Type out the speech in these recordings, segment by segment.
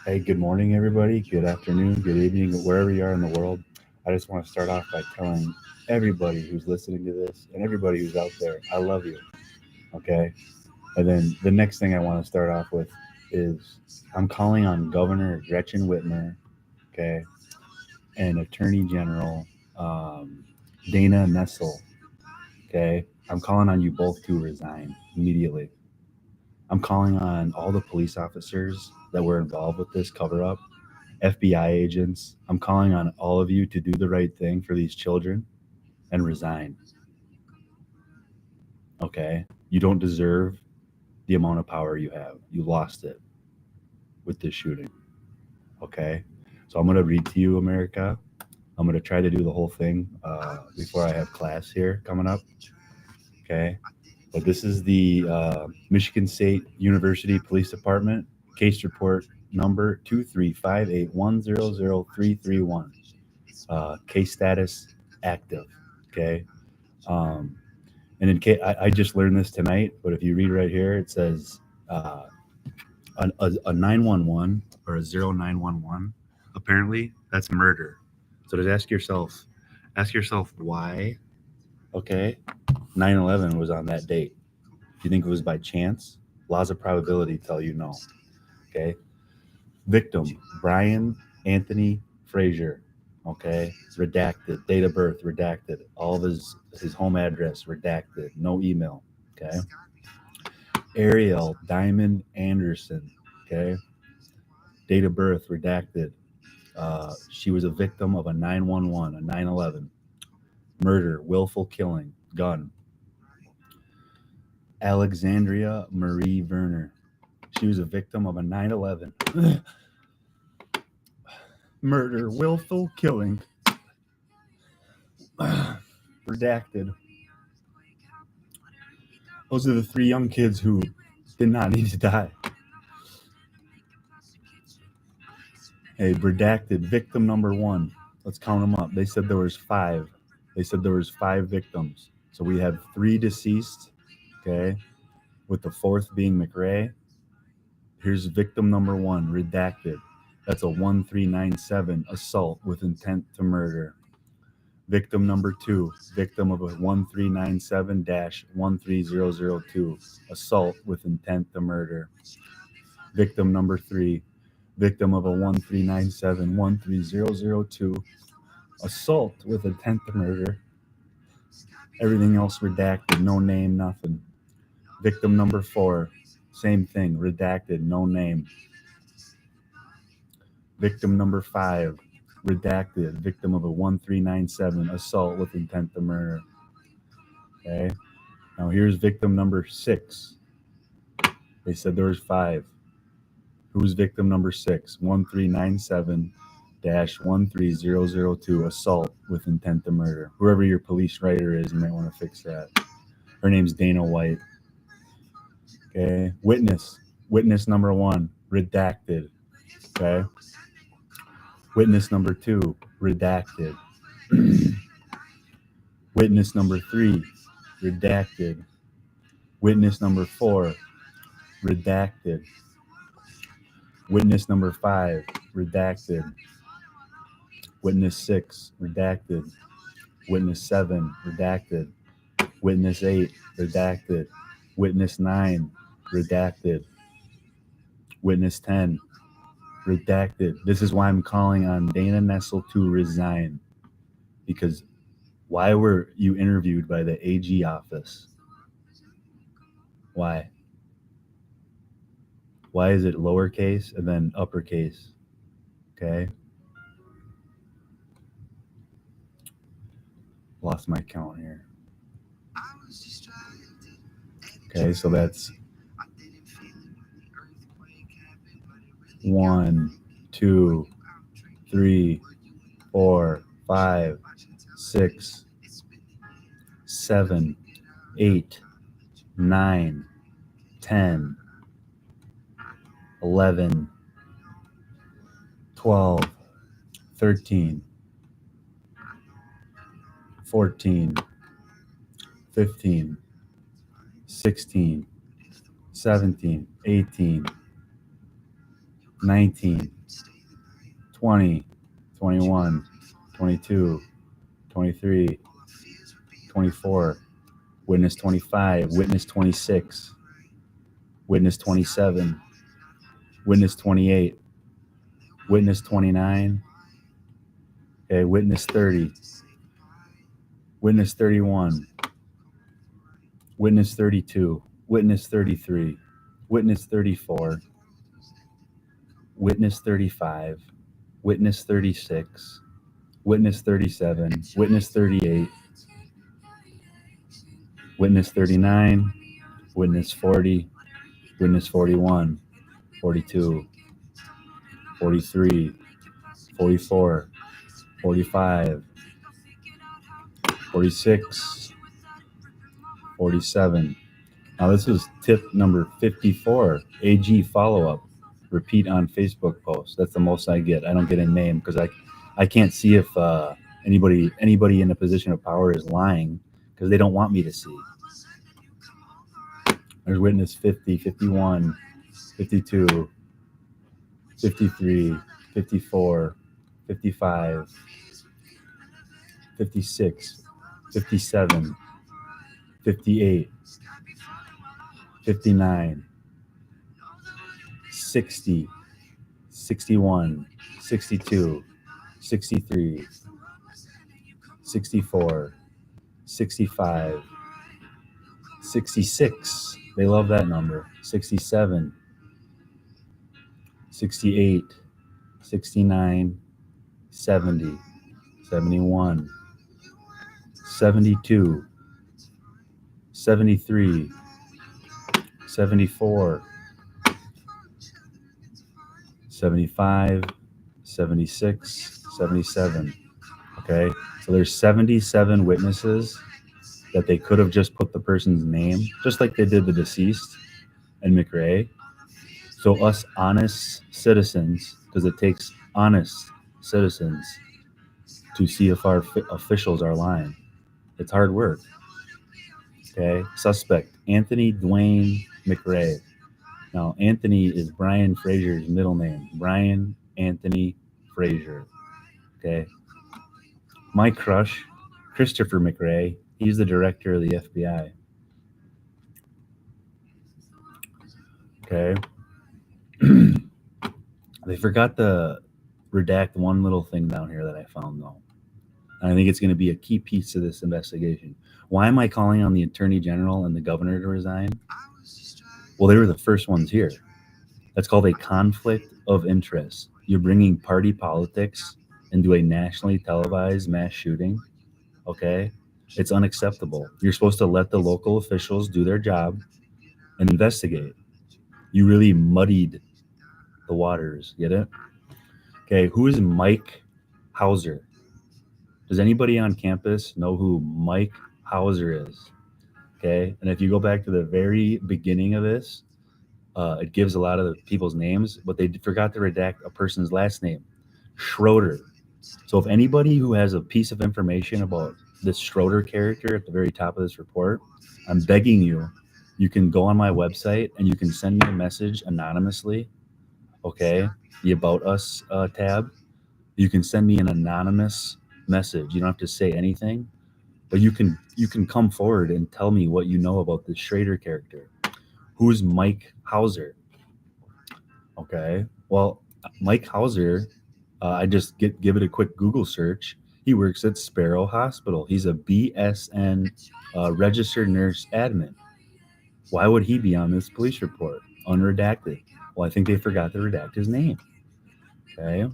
Hey, good morning, everybody. Good afternoon, good evening, wherever you are in the world. I just want to start off by telling everybody who's listening to this and everybody who's out there, I love you. Okay. And then the next thing I want to start off with is I'm calling on Governor Gretchen Whitmer, okay, and Attorney General Dana Nessel, okay. I'm calling on you both to resign immediately. I'm calling on all the police officers that were involved with this cover up, FBI agents. I'm calling on all of you to do the right thing for these children and resign. Okay? You don't deserve the amount of power you have. You lost it with this shooting. Okay? So I'm going to read to you, America. I'm going to try to do the whole thing before I have class here coming up. Okay? But this is the Michigan State University Police Department case report number 23581003331. Case status active. Okay. Um, and in case I just learned this tonight, but if you read right here, it says a 911 or a 0911. Apparently, that's murder. So just ask yourself why. Okay, 9/11 was on that date. Do you think it was by chance? Laws of probability tell you no. Okay. Victim Brian Anthony Frazier. Okay. Redacted. Date of birth redacted. All of his home address redacted. No email. Okay. Ariel Diamond Anderson. Okay. Date of birth redacted. She was a victim of a 911, a 9/11 murder, willful killing, gun. Alexandria Marie Werner. She was a victim of a 9/11 murder, willful killing, redacted. Those are the three young kids who did not need to die. Hey, redacted victim number one. Let's count them up. They said there was five. They said there was five victims. So we have three deceased, okay, with the fourth being McRae. Here's victim number one, redacted. That's a 1397 assault with intent to murder. Victim number two, victim of a 1397 13002, assault with intent to murder. Victim number three, victim of a 1397 13002, assault with intent to murder. Everything else redacted, no name, nothing. Victim number four, same thing, redacted, no name. Victim number five, redacted, victim of a 1397, assault with intent to murder. Okay. Now here's victim number six. They said there was five. Who's victim number six? 1397 13002, assault with intent to murder. Whoever your police writer is, you might want to fix that. Her name's Dana White. Okay. Witness number one, redacted. Okay. Witness number two, redacted. Witness number three, redacted. Witness number four, redacted. Witness number five, redacted. Witness six, redacted. Witness seven, redacted. Witness eight, redacted. Witness nine, redacted. Witness 10, redacted. This is why I'm calling on Dana Nessel to resign. Because why were you interviewed by the AG office? Why? Why is it lowercase and then uppercase? Okay. Lost my count here. Okay, so that's 1, 2, 3, 4, 5, 6, 7, 8, 9, 10, 11, 12, 13, 14, 15, 16, 17, 18, 19, 20, 21, 22, 23, 24, witness 25, witness 26, witness 27, witness 28, witness 29, okay, witness 30, witness 31, witness 32, witness 33, witness 34, witness 35, witness 36, witness 37, witness 38, witness 39, witness 40, witness 41, 42, 43, 44, 45, 46, 47. Now this is tip number 54, AG follow-up. Repeat on Facebook post. That's the most I get. I don't get a name because I can't see if anybody in a position of power is lying because they don't want me to see. There's witness 50, 51, 52, 53, 54, 55, 56, 57, 58, 59, 60, 61, 62, 63, 64, 65, 66. They love that number. 67, 68, 69, 70, 71, 72, 73, 74, 75, 76, 77. Okay, so there's 77 witnesses that they could have just put the person's name, just like they did the deceased and McRae. So us honest citizens, because it takes honest citizens to see if our officials are lying. It's hard work. Okay, suspect, Anthony Dwayne McRae. Now, Anthony is Brian Frazier's middle name. Brian Anthony Frazier. Okay. My crush, Christopher McRae. He's the director of the FBI. Okay. They forgot to redact one little thing down here that I found, though. And I think it's going to be a key piece of this investigation. Why am I calling on the Attorney General and the governor to resign? Well, they were the first ones here. That's called a conflict of interest. You're bringing party politics into a nationally televised mass shooting. Okay? It's unacceptable. You're supposed to let the local officials do their job and investigate. You really muddied the waters. Get it? Okay, who is Mike Hauser? Does anybody on campus know who Mike Hauser is? Okay, and if you go back to the very beginning of this, it gives a lot of the people's names, but they forgot to redact a person's last name, Schroeder. So if anybody who has a piece of information about this Schroeder character at the very top of this report, I'm begging you, you can go on my website and you can send me a message anonymously. Okay, the About Us tab. You can send me an anonymous message. You don't have to say anything, but you can come forward and tell me what you know about this Schrader character. Who's Mike Hauser? Okay, well, Mike Hauser, I just give it a quick Google search. He works at Sparrow Hospital. He's a BSN registered nurse admin. Why would he be on this police report? Unredacted. Well, I think they forgot to redact his name. Okay.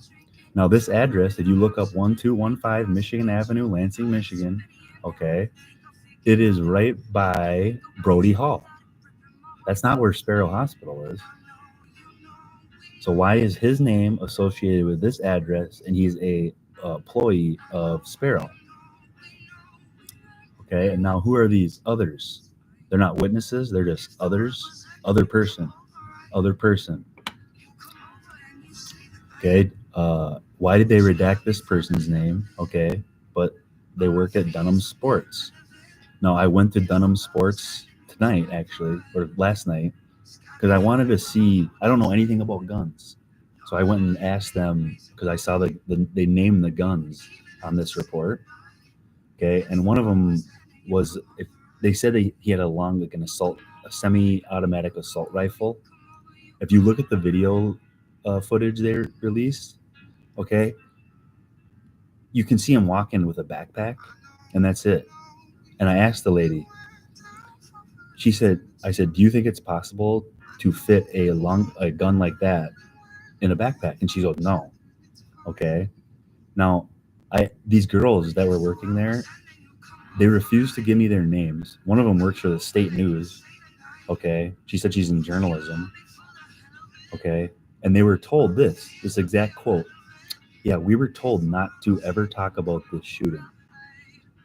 Now, this address, if you look up 1215 Michigan Avenue, Lansing, Michigan, okay, it is right by Brody Hall. That's not where Sparrow Hospital is. So why is his name associated with this address and he's a employee of Sparrow? Okay, and now who are these others? They're not witnesses, they're just others. Other person. Okay, why did they redact this person's name? Okay, but they work at Dunham Sports. Now, I went to Dunham Sports tonight, actually, or last night, because I wanted to see, I don't know anything about guns. So I went and asked them because I saw they named the guns on this report. Okay, and one of them was they said he had a semi-automatic assault rifle. If you look at the video footage they released, okay, you can see him walking with a backpack, and that's it. And I asked the lady. I said, do you think it's possible to fit a gun like that in a backpack? And she goes, no. Okay. Now, these girls that were working there, they refused to give me their names. One of them works for the state news. Okay. She said she's in journalism. Okay. And they were told this exact quote. Yeah, we were told not to ever talk about this shooting.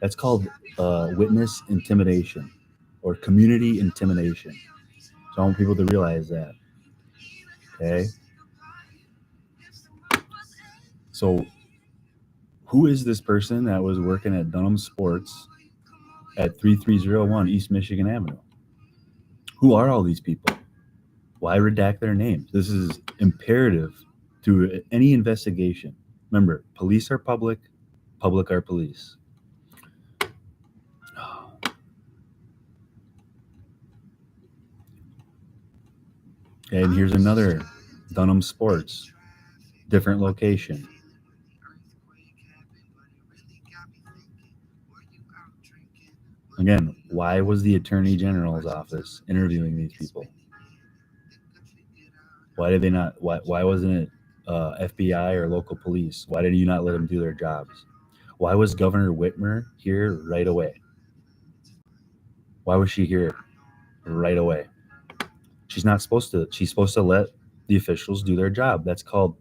That's called witness intimidation or community intimidation. So I want people to realize that. Okay. So who is this person that was working at Dunham Sports at 3301 East Michigan Avenue? Who are all these people? Why redact their names? This is imperative to any investigation. Remember, police are public, public are police. Okay, and here's another Dunham Sports, different location. Again, why was the Attorney General's office interviewing these people? Why did they not? Why wasn't it FBI or local police? Why did you not let them do their jobs? Why was Governor Whitmer here right away? Why was she here right away? She's not supposed to. She's supposed to let the officials do their job. That's called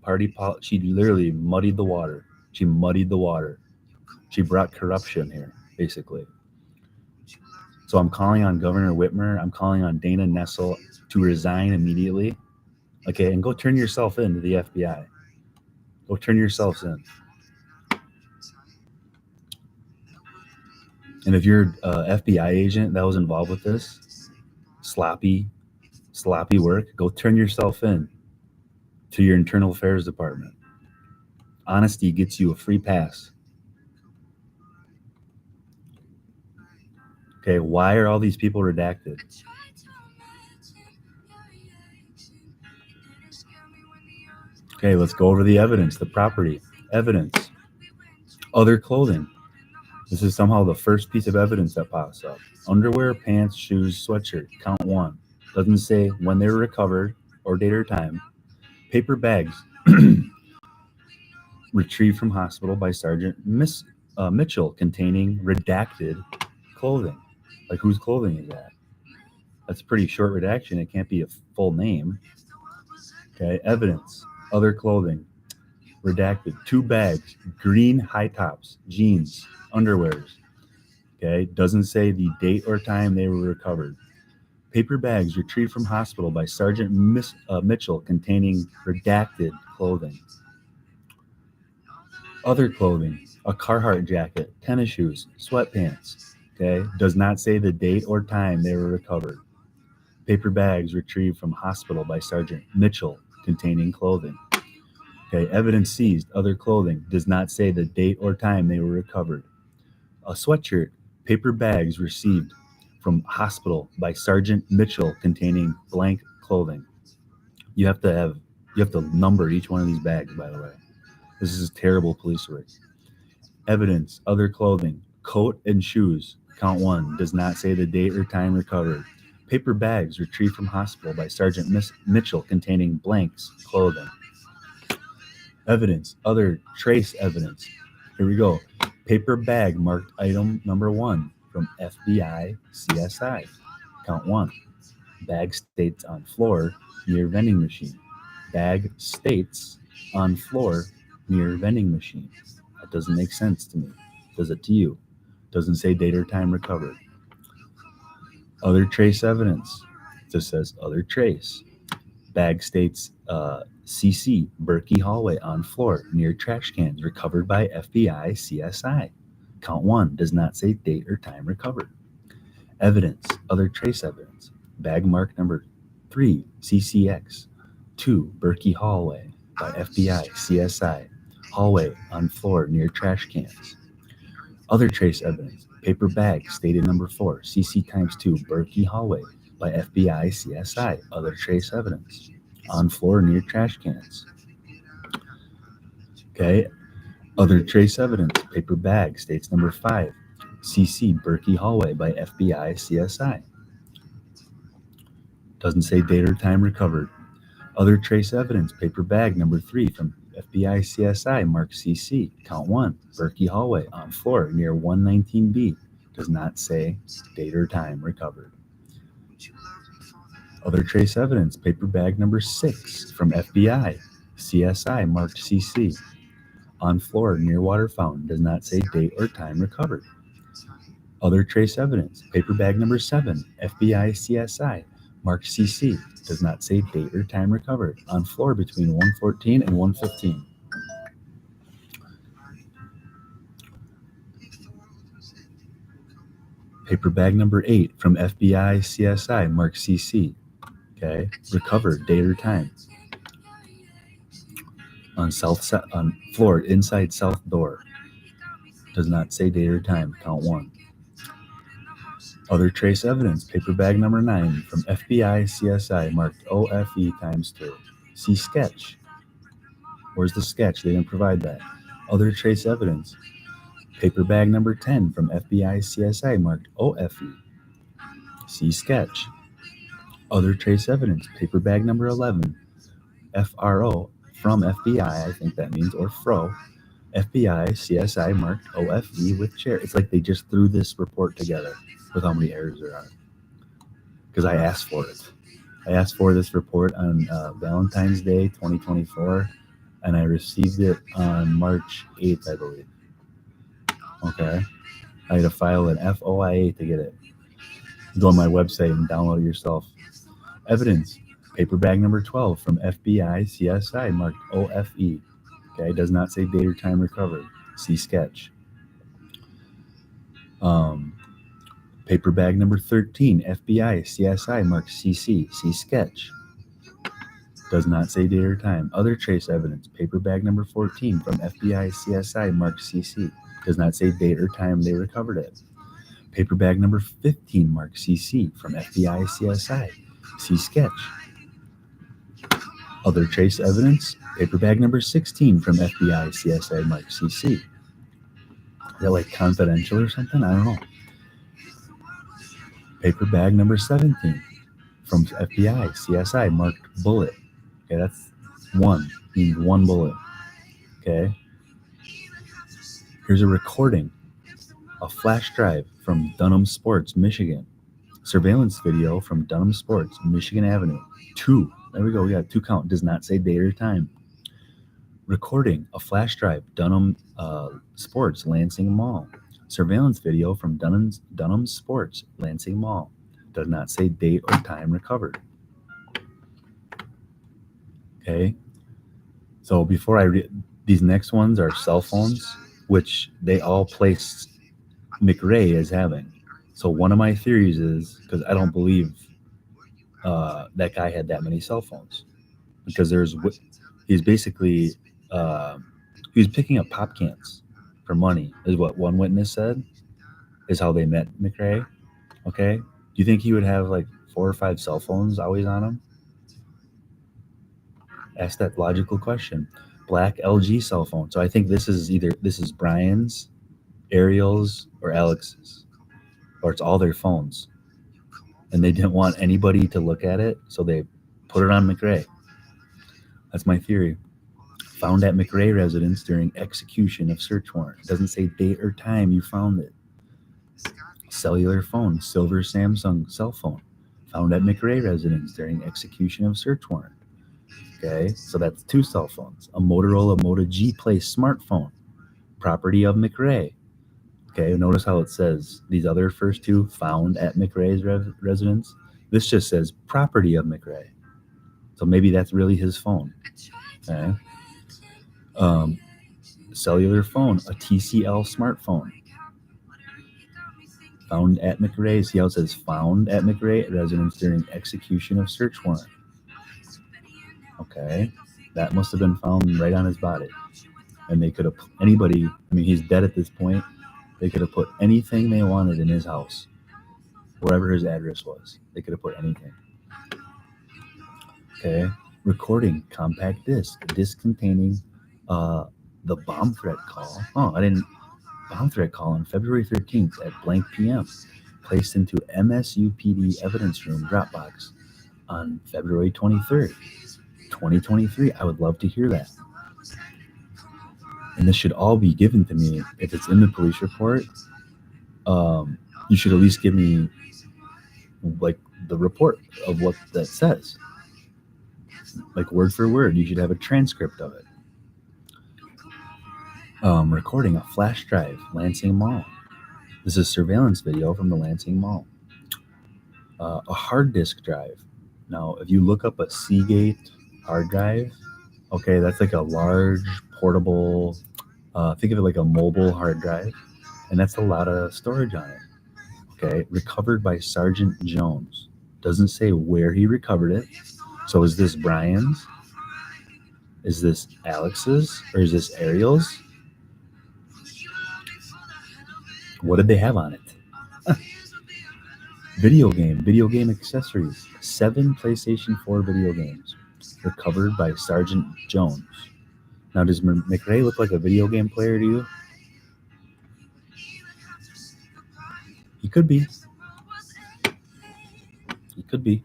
She literally muddied the water. She muddied the water. She brought corruption here, basically. So I'm calling on Governor Whitmer. I'm calling on Dana Nessel to resign immediately. Okay, and go turn yourself in to the FBI. Go turn yourselves in. And if you're an FBI agent that was involved with this sloppy work, go turn yourself in to your Internal Affairs Department. Honesty gets you a free pass. Okay, why are all these people redacted? Okay, let's go over the evidence, the property, evidence, other clothing. This is somehow the first piece of evidence that pops up. Underwear, pants, shoes, sweatshirt, count one. Doesn't say when they were recovered or date or time. Paper bags retrieved from hospital by Sergeant Mitchell containing redacted clothing. Like, whose clothing is that? That's a pretty short redaction. It can't be a full name. Okay, evidence, other clothing, redacted. 2 bags, green high tops, jeans, underwears. Okay, doesn't say the date or time they were recovered. Paper bags retrieved from hospital by Sergeant Mitchell containing redacted clothing. Other clothing, a Carhartt jacket, tennis shoes, sweatpants. Okay, does not say the date or time they were recovered. Paper bags retrieved from hospital by Sergeant Mitchell containing clothing. Okay, evidence seized, other clothing, does not say the date or time they were recovered. A sweatshirt, paper bags received from hospital by Sergeant Mitchell containing blank clothing. You have to number each one of these bags, by the way. This is terrible police work. Evidence, other clothing, coat and shoes, count one, does not say the date or time recovered. Paper bags retrieved from hospital by Sergeant Mitchell containing blanks clothing. Evidence, other trace evidence. Here we go. Paper bag marked item number 1 from FBI CSI. Count 1. Bag states on floor near vending machine. Bag states on floor near vending machine. That doesn't make sense to me. Does it to you? Doesn't say date or time recovered. Other trace evidence. It just says other trace. Bag states CC Berkey hallway on floor near trash cans recovered by FBI CSI. Count 1 does not say date or time recovered. Evidence, other trace evidence. Bag mark number 3 CCX 2 Berkey hallway by FBI, CSI. Hallway on floor near trash cans. Other trace evidence. Paper bag stated number 4. CC times 2. Berkey hallway by FBI, CSI. Other trace evidence. On floor near trash cans. Okay. Other trace evidence. Paper bag states number 5. CC Berkey hallway by FBI, CSI. Doesn't say date or time recovered. Other trace evidence, paper bag number 3 from FBI CSI, marked CC, count 1, Berkey hallway on floor near 119B. Does not say date or time recovered. Other trace evidence, paper bag number 6 from FBI CSI, marked CC, on floor near water fountain. Does not say date or time recovered. Other trace evidence, paper bag number 7, FBI CSI, marked CC, does not say date or time recovered, on floor between 114 and 115. Paper bag number 8 from FBI CSI, marked CC, okay, recovered date or time, on floor inside south door, does not say date or time, count 1. Other trace evidence, paper bag number 9 from FBI CSI, marked OFE times 2. See sketch. Where's the sketch? They didn't provide that. Other trace evidence, paper bag number 10 from FBI CSI, marked OFE. See sketch. Other trace evidence, paper bag number 11, FRO from FBI, I think that means, or FRO, FBI CSI, marked OFE with chair. It's like they just threw this report together with how many errors there are. Because I asked for it. I asked for this report on Valentine's Day 2024, and I received it on March 8th, I believe. Okay. I had to file an FOIA to get it. Go on my website and download it yourself. Evidence, paper bag number 12 from FBI CSI, marked OFE. Okay, does not say date or time recovered. See sketch. Paper bag number 13, FBI CSI, marked CC. See sketch. Does not say date or time. Other trace evidence, paper bag number 14 from FBI CSI, marked CC. Does not say date or time they recovered it. Paper bag number 15, marked CC from FBI CSI. See sketch. Other trace evidence, paper bag number 16 from FBI CSI, marked CC. Is that like confidential or something? I don't know. Paper bag number 17 from FBI CSI, marked bullet. Okay, that's one. Means one bullet. Okay. Here's a recording, a flash drive from Dunham Sports, Michigan. Surveillance video from Dunham Sports, Michigan Avenue. 2. There we go. We got 2 count. Does not say date or time. Recording, a flash drive, Dunham Sports, Lansing Mall. Surveillance video from Dunham Sports, Lansing Mall. Does not say date or time recovered. Okay. So before I read, these next ones are cell phones, which they all placed McRae as having. So one of my theories is, because I don't believe that guy had that many cell phones, because he's basically he was picking up pop cans for money, is what one witness said, is how they met McRae. Okay, do you think he would have like 4 or 5 cell phones always on him? Ask that logical question. Black LG cell phone. So I think this is Brian's, Ariel's, or Alex's, or it's all their phones, and they didn't want anybody to look at it, so they put it on McRae. That's my theory. Found at McRae residence during execution of search warrant. It doesn't say date or time you found it. Cellular phone, silver Samsung cell phone. Found at McRae residence during execution of search warrant. Okay, so that's 2 cell phones. A Motorola Moto G Play smartphone, property of McRae. Okay, notice how it says these other first 2 found at McRae's residence. This just says property of McRae. So maybe that's really his phone. Okay. Cellular phone, a TCL smartphone. Found at McRae. See how it says found at McRae residence during execution of search warrant. Okay. That must have been found right on his body. And they could have, anybody, I mean, he's dead at this point. They could have put anything they wanted in his house, wherever his address was. They could have put anything. Okay. Recording compact disc containing the bomb threat call. Bomb threat call on February 13th at blank PM, placed into MSUPD evidence room Dropbox on February 23rd, 2023. I would love to hear that. And this should all be given to me. If it's in the police report, you should at least give me like the report of what that says. Like word for word, you should have a transcript of it. Recording a flash drive, Lansing Mall. This is surveillance video from the Lansing Mall. A hard disk drive. Now, if you look up a Seagate hard drive, okay, that's like a large portable, think of it like a mobile hard drive, and that's a lot of storage on it. Okay, recovered by Sergeant Jones. Doesn't say where he recovered it. So is this Brian's? Is this Alex's? Or is this Ariel's? What did they have on it? Video game accessories. 7 PlayStation 4 video games recovered by Sergeant Jones. Now, does McRae look like a video game player to you? He could be. He could be.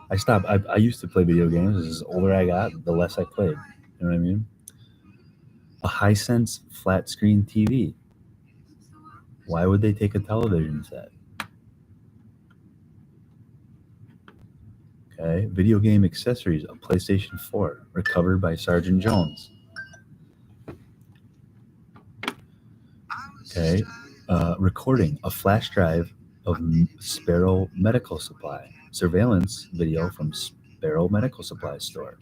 I stopped. I used to play video games. As older I got, the less I played. You know what I mean? A Hisense flat screen TV. Why would they take a television set? Okay. Video game accessories. A PlayStation 4 recovered by Sergeant Jones. Okay. Recording a flash drive of Sparrow Medical Supply. Surveillance video from Sparrow Medical Supply store.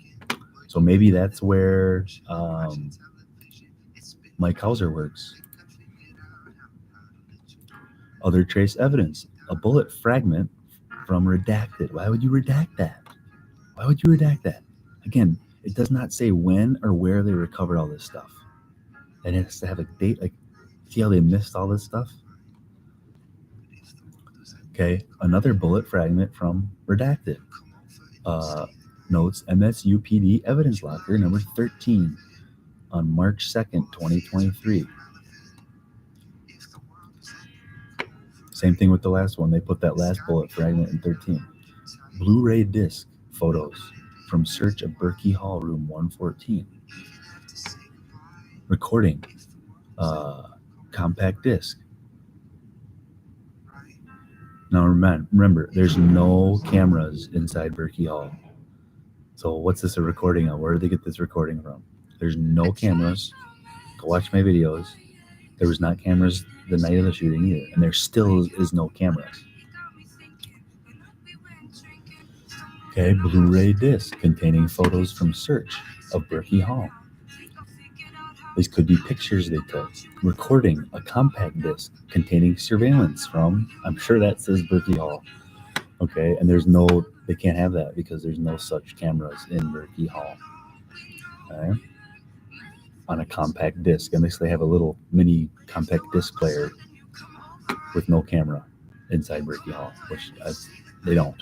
So maybe that's where Mike Hauser works. Other trace evidence. A bullet fragment from Redacted. Why would you redact that? Why would you redact that? Again, it does not say when or where they recovered all this stuff. And it has to have a date. Like, see how they missed all this stuff? Okay, another bullet fragment from Redacted. Notes MSUPD evidence locker number 13 on March 2nd, 2023. Same thing with the last one. They put that last bullet fragment in 13. Blu-ray disc photos from search of Berkey Hall, room 114. Recording compact disc. Now remember, there's no cameras inside Berkey Hall. So what's this a recording of? Where did they get this recording from? There's no cameras. Go watch my videos. There was not cameras the night of the shooting either. And there still is no cameras. Okay, Blu-ray disc containing photos from search of Berkey Hall. These could be pictures they took. Recording a compact disc containing surveillance from, I'm sure that says Berkey Hall. Okay, and they can't have that because there's no such cameras in Berkey Hall. Okay. On a compact disc, unless they have a little mini compact disc player with no camera inside Berkey Hall, which they don't.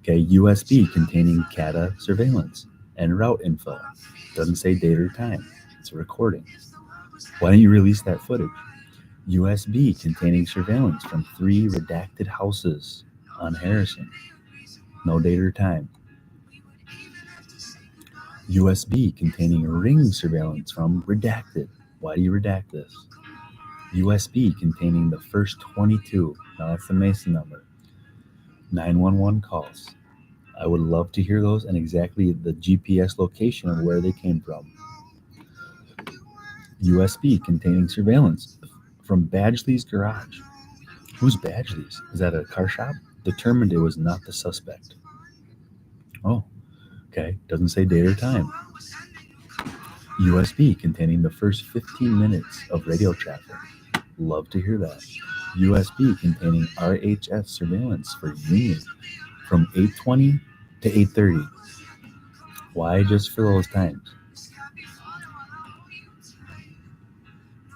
Okay, USB containing CATA surveillance and route info. Doesn't say date or time. It's a recording. Why don't you release that footage? USB containing surveillance from 3 redacted houses on Harrison. No date or time. USB containing ring surveillance from Redacted. Why do you redact this? USB containing the first 22. Now that's the Mason number. 911 calls. I would love to hear those and exactly the GPS location of where they came from. USB containing surveillance from Badgley's garage. Who's Badgley's? Is that a car shop? Determined it was not the suspect. Oh, okay. Doesn't say date or time. USB containing the first 15 minutes of radio traffic. Love to hear that. USB containing RHF surveillance for Union from 8:20 to 8:30. Why just for those times?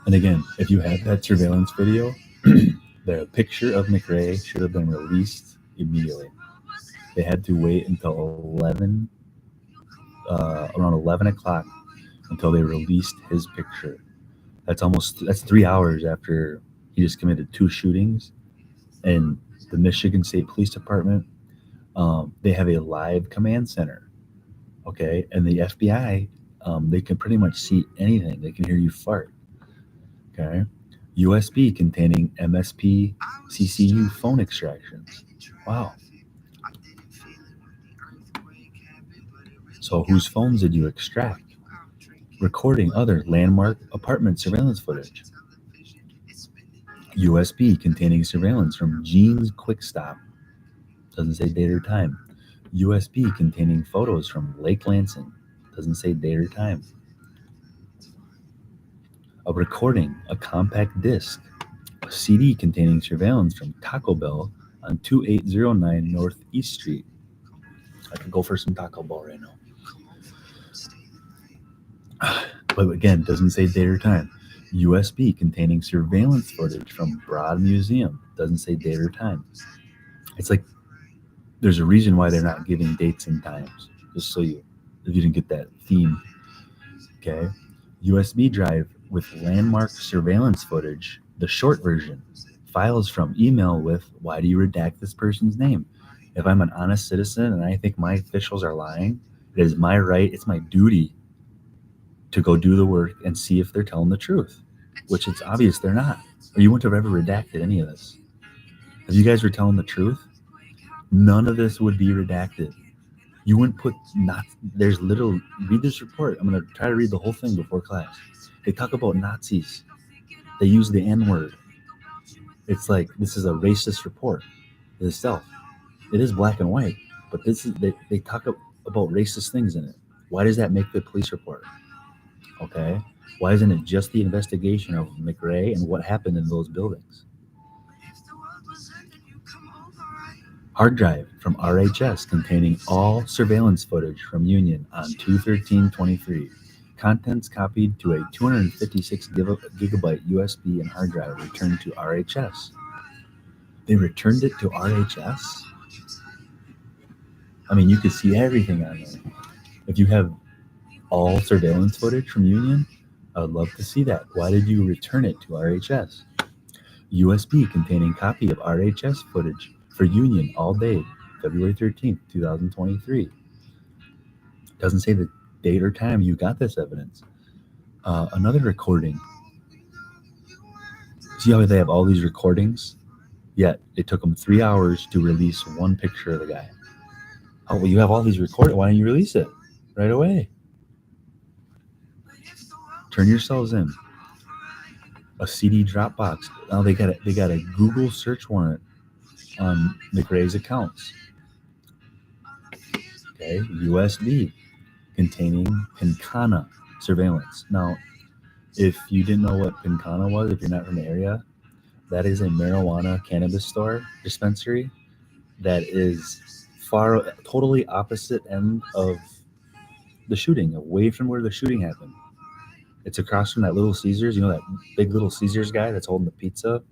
And again, if you have that surveillance video, the picture of McRae should have been released immediately. They had to wait until around 11 o'clock until they released his picture. That's 3 hours after he just committed 2 shootings. And the Michigan State Police Department, they have a live command center. Okay. And the FBI, they can pretty much see anything. They can hear you fart. Okay. USB containing MSP CCU phone extractions. Wow. So whose phones did you extract? Recording other landmark apartment surveillance footage. USB containing surveillance from Gene's Quick Stop. Doesn't say date or time. USB containing photos from Lake Lansing. Doesn't say date or time. A recording, a compact disc. A CD containing surveillance from Taco Bell on 2809 North East Street. I could go for some Taco Bell right now. But again, doesn't say date or time. USB containing surveillance footage from Broad Museum. Doesn't say date or time. It's like there's a reason why they're not giving dates and times. Just so if you didn't get that theme. Okay. USB drive with landmark surveillance footage, the short version. Files from email with, why do you redact this person's name? If I'm an honest citizen and I think my officials are lying, it is my right, it's my duty to go do the work and see if they're telling the truth, which it's obvious they're not, or you wouldn't have ever redacted any of this. If you guys were telling the truth, none of this would be redacted. You wouldn't put there's literal, read this report. I'm going to try to read the whole thing before class. They talk about Nazis. They use the N-word. It's like, this is a racist report itself. It is black and white, but they talk about racist things in it. Why does that make the police report? Okay. Why isn't it just the investigation of McRae and what happened in those buildings? Hard drive from RHS containing all surveillance footage from Union on 2/13/23. Contents copied to a 256 gigabyte USB and hard drive returned to RHS. They returned it to RHS? I mean, you could see everything on there. If you have all surveillance footage from Union, I would love to see that. Why did you return it to RHS? USB containing copy of RHS footage for Union all day, February 13th, 2023. Doesn't say the date or time you got this evidence. Another recording. See how they have all these recordings? Yet it took them 3 hours to release one picture of the guy. Oh, well, you have all these recordings. Why don't you release it right away? Turn yourselves in. A CD Dropbox. Now they got a Google search warrant on McRae's accounts. Okay, USB containing Pincana surveillance. Now, if you didn't know what Pincana was, if you're not from the area, that is a marijuana cannabis store dispensary that is totally opposite end of the shooting, away from where the shooting happened. It's across from that Little Caesars. You know that big Little Caesars guy that's holding the pizza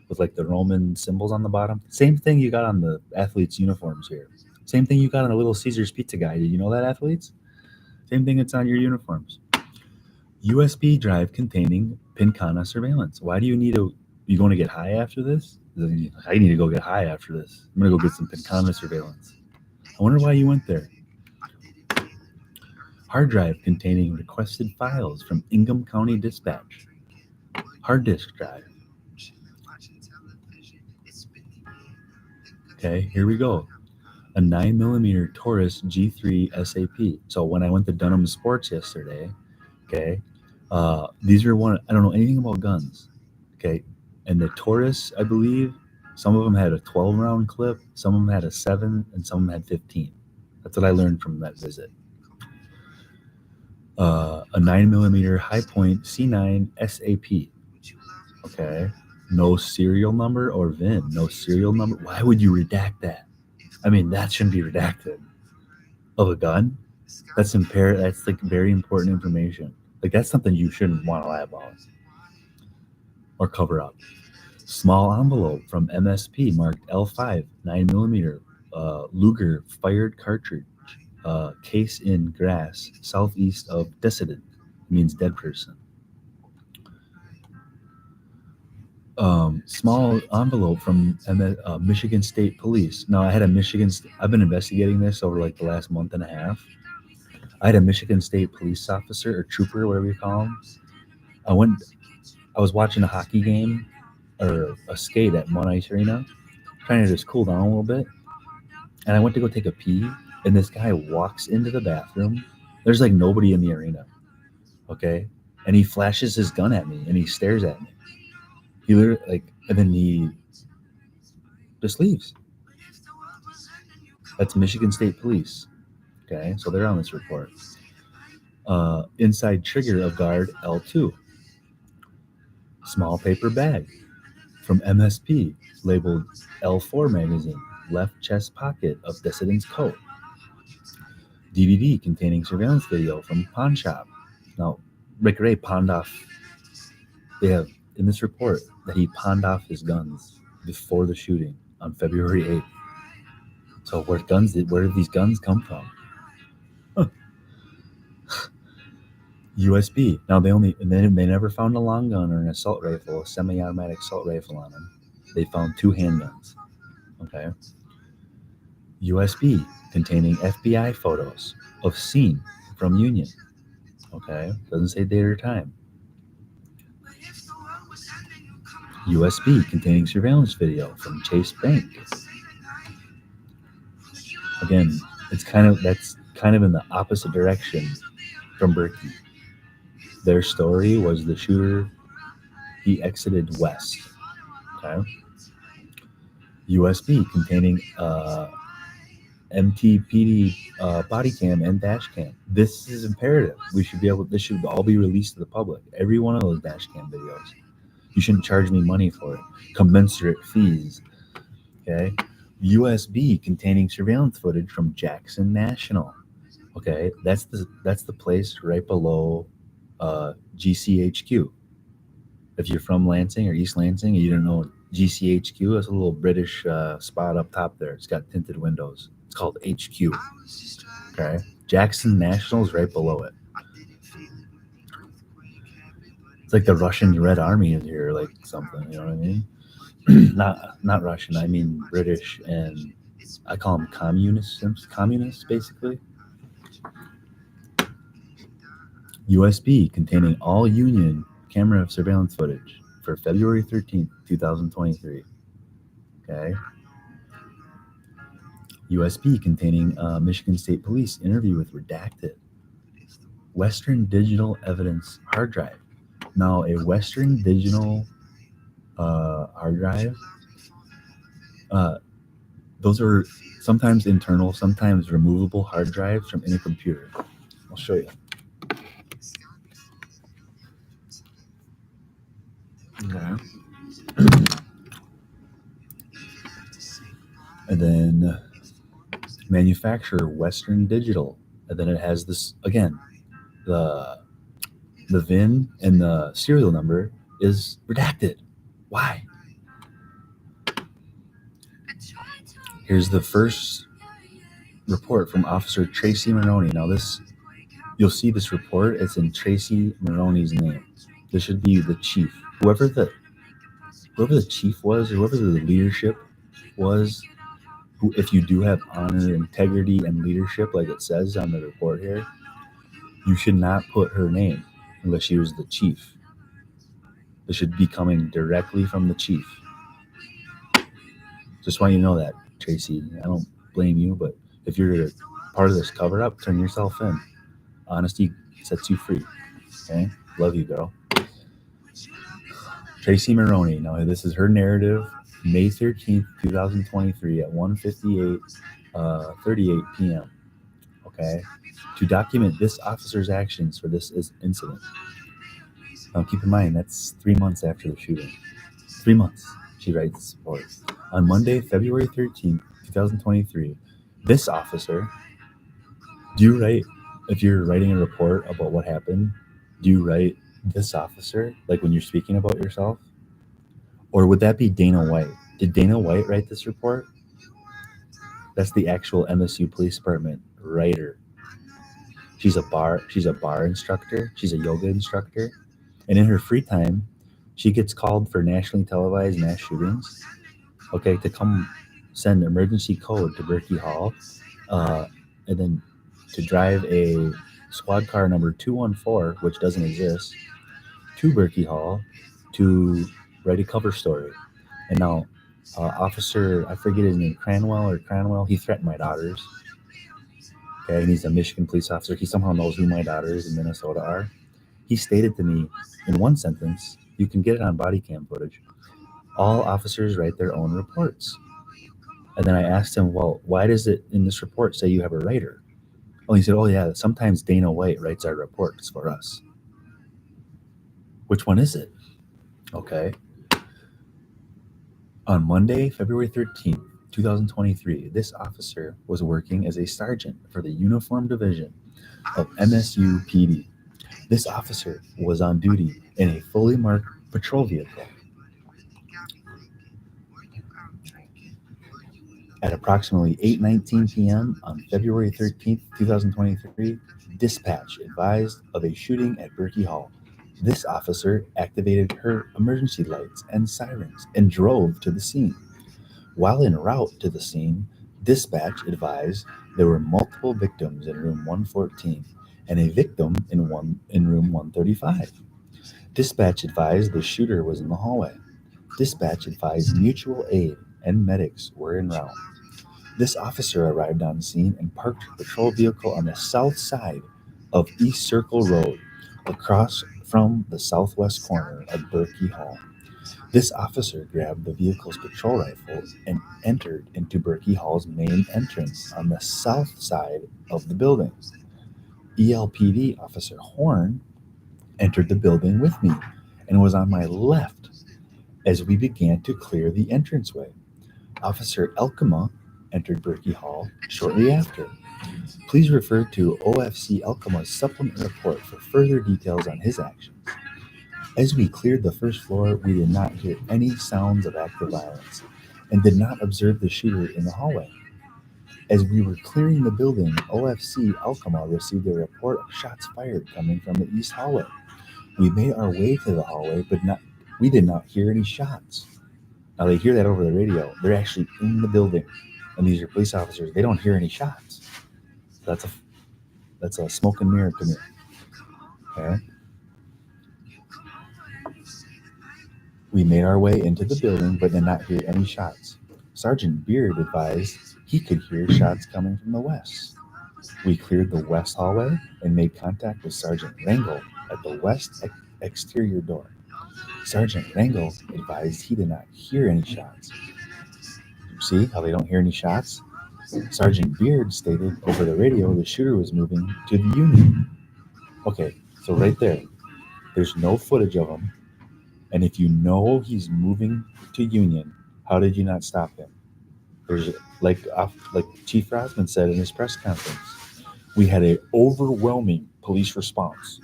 with like the Roman symbols on the bottom? Same thing you got on the athletes' uniforms here. Same thing you got on the Little Caesars pizza guy. Did you know that, athletes? Same thing that's on your uniforms. USB drive containing Pincana surveillance. Why do you need you going to get high after this? I need to go get high after this. I'm going to go get some Pincana surveillance. I wonder why you went there. Hard drive containing requested files from Ingham County Dispatch. Hard disk drive. Okay, here we go. A 9mm Taurus G3 SAP. So when I went to Dunham Sports yesterday, okay, these are I don't know anything about guns, okay, and the Taurus, I believe, some of them had a 12-round clip, some of them had a 7, and some of them had 15. That's what I learned from that visit. A 9mm High Point C9 SAP. Okay, no serial number or VIN. No serial number. Why would you redact that? I mean, that shouldn't be redacted. Of a gun? That's impaired. That's like very important information. Like that's something you shouldn't want to lie about or cover up. Small envelope from MSP marked L5 9 millimeter Luger fired cartridge case in grass southeast of dissident means dead person. Small envelope from Michigan State Police. Now I had a I've been investigating this over like the last month and a half. I had a Michigan State police officer or trooper, whatever you call him. I went. I was watching a hockey game or a skate at Mon Ice Arena, trying to just cool down a little bit. And I went to go take a pee, and this guy walks into the bathroom. There's like nobody in the arena, okay? And he flashes his gun at me, and he stares at me. He literally and then he just leaves. That's Michigan State Police, okay? So they're on this report. Inside trigger of guard L2. Small paper bag from MSP labeled L4 magazine, left chest pocket of dissident's coat. DVD containing surveillance video from pawn shop. Now, Rick Ray pawned off. They have in this report that he pawned off his guns before the shooting on February 8th. So where did these guns come from? USB. Now they never found a long gun or an assault rifle, a semi-automatic assault rifle on him. They found 2 handguns. Okay. USB containing FBI photos of scene from Union. Okay. Doesn't say date or time. USB containing surveillance video from Chase Bank. Again, that's kind of in the opposite direction from Berkey. Their story was the shooter, he exited west. Okay. USB containing MTPD body cam and dash cam. This is imperative. This should all be released to the public. Every one of those dash cam videos. You shouldn't charge me money for it. Commensurate fees. Okay. USB containing surveillance footage from Jackson National. Okay, that's the place right below GCHQ. If you're from Lansing or East Lansing and you don't know GCHQ, it's a little British spot up top there. It's got tinted windows. It's called HQ. Okay, Jackson National is right below it. It's like the Russian Red Army is here, like something. You know what I mean? not Russian. I mean British, and I call them communists basically. USB containing all Union camera surveillance footage for February 13th, 2023. Okay. USB containing Michigan State Police interview with Redacted. Western Digital Evidence hard drive. Now, a Western Digital hard drive, those are sometimes internal, sometimes removable hard drives from in a computer. I'll show you. Okay. And then manufacturer Western Digital. And then it has this again, the VIN and the serial number is redacted. Why? Here's the first report from Officer Tracy Maroney. Now you'll see this report. It's in Tracy Maroney's name. This should be the chief. Whoever the chief was, whoever the leadership was, who, if you do have honor, integrity, and leadership, like it says on the report here, you should not put her name unless she was the chief. This should be coming directly from the chief. Just want you to know that, Tracy. I don't blame you, but if you're part of this cover-up, turn yourself in. Honesty sets you free. Okay? Love you, girl. Tracy Maroney. Now, this is her narrative, May 13th, 2023 at 1:38 p.m. Okay? To document this officer's actions for this incident. Now, keep in mind, that's 3 months after the shooting. 3 months, she writes this report. On Monday, February 13th, 2023, this officer, do you write if you're writing a report about what happened, do you write this officer, like when you're speaking about yourself? Or would that be Dana White? Did Dana White write this report? That's the actual MSU Police Department writer. She's a bar instructor, she's a yoga instructor, and in her free time, she gets called for nationally televised mass shootings, okay, to come send emergency code to Berkey Hall, uh, and then to drive a squad car number 214, which doesn't exist, to Berkey Hall to write a cover story. And now, Officer, I forget his name, Cranwell, he threatened my daughters. Okay, and he's a Michigan police officer. He somehow knows who my daughters in Minnesota are. He stated to me in one sentence, you can get it on body cam footage, all officers write their own reports. And then I asked him, well, why does it in this report say you have a writer? Oh, he said, oh, yeah, sometimes Dana White writes our reports for us. Which one is it? Okay. On Monday, February 13th, 2023, this officer was working as a sergeant for the Uniform Division of MSU PD. This officer was on duty in a fully marked patrol vehicle. At approximately 8:19 p.m. on February 13th, 2023, dispatch advised of a shooting at Berkey Hall. This officer activated her emergency lights and sirens and drove to the scene. While en route to the scene, dispatch advised there were multiple victims in room 114 and a victim in room 135. Dispatch advised the shooter was in the hallway. Dispatch advised mutual aid and medics were en route. This officer arrived on scene and parked her patrol vehicle on the south side of East Circle Road, across from the southwest corner of Berkey Hall. This officer grabbed the vehicle's patrol rifle and entered into Berkey Hall's main entrance on the south side of the building. ELPD Officer Horn entered the building with me and was on my left as we began to clear the entranceway. Officer Elkema entered Berkey Hall shortly after. Please refer to OFC Elkema's supplement report for further details on his actions. As we cleared the first floor, we did not hear any sounds of active violence and did not observe the shooter in the hallway. As we were clearing the building, OFC Elkema received a report of shots fired coming from the east hallway. We made our way to the hallway, but we did not hear any shots. Now they hear that over the radio. They're actually in the building, and these are police officers. They don't hear any shots. That's a smoke and mirror to me. Okay. We made our way into the building, but did not hear any shots. Sergeant Beard advised he could hear shots coming from the west. We cleared the west hallway and made contact with Sergeant Rangel at the west exterior door. Sergeant Rangel advised he did not hear any shots. See how they don't hear any shots? Sergeant Beard stated over the radio the shooter was moving to the Union. Okay, so right there's no footage of him. And if you know he's moving to Union, how did you not stop him? There's like Chief Rosman said in his press conference, we had an overwhelming police response.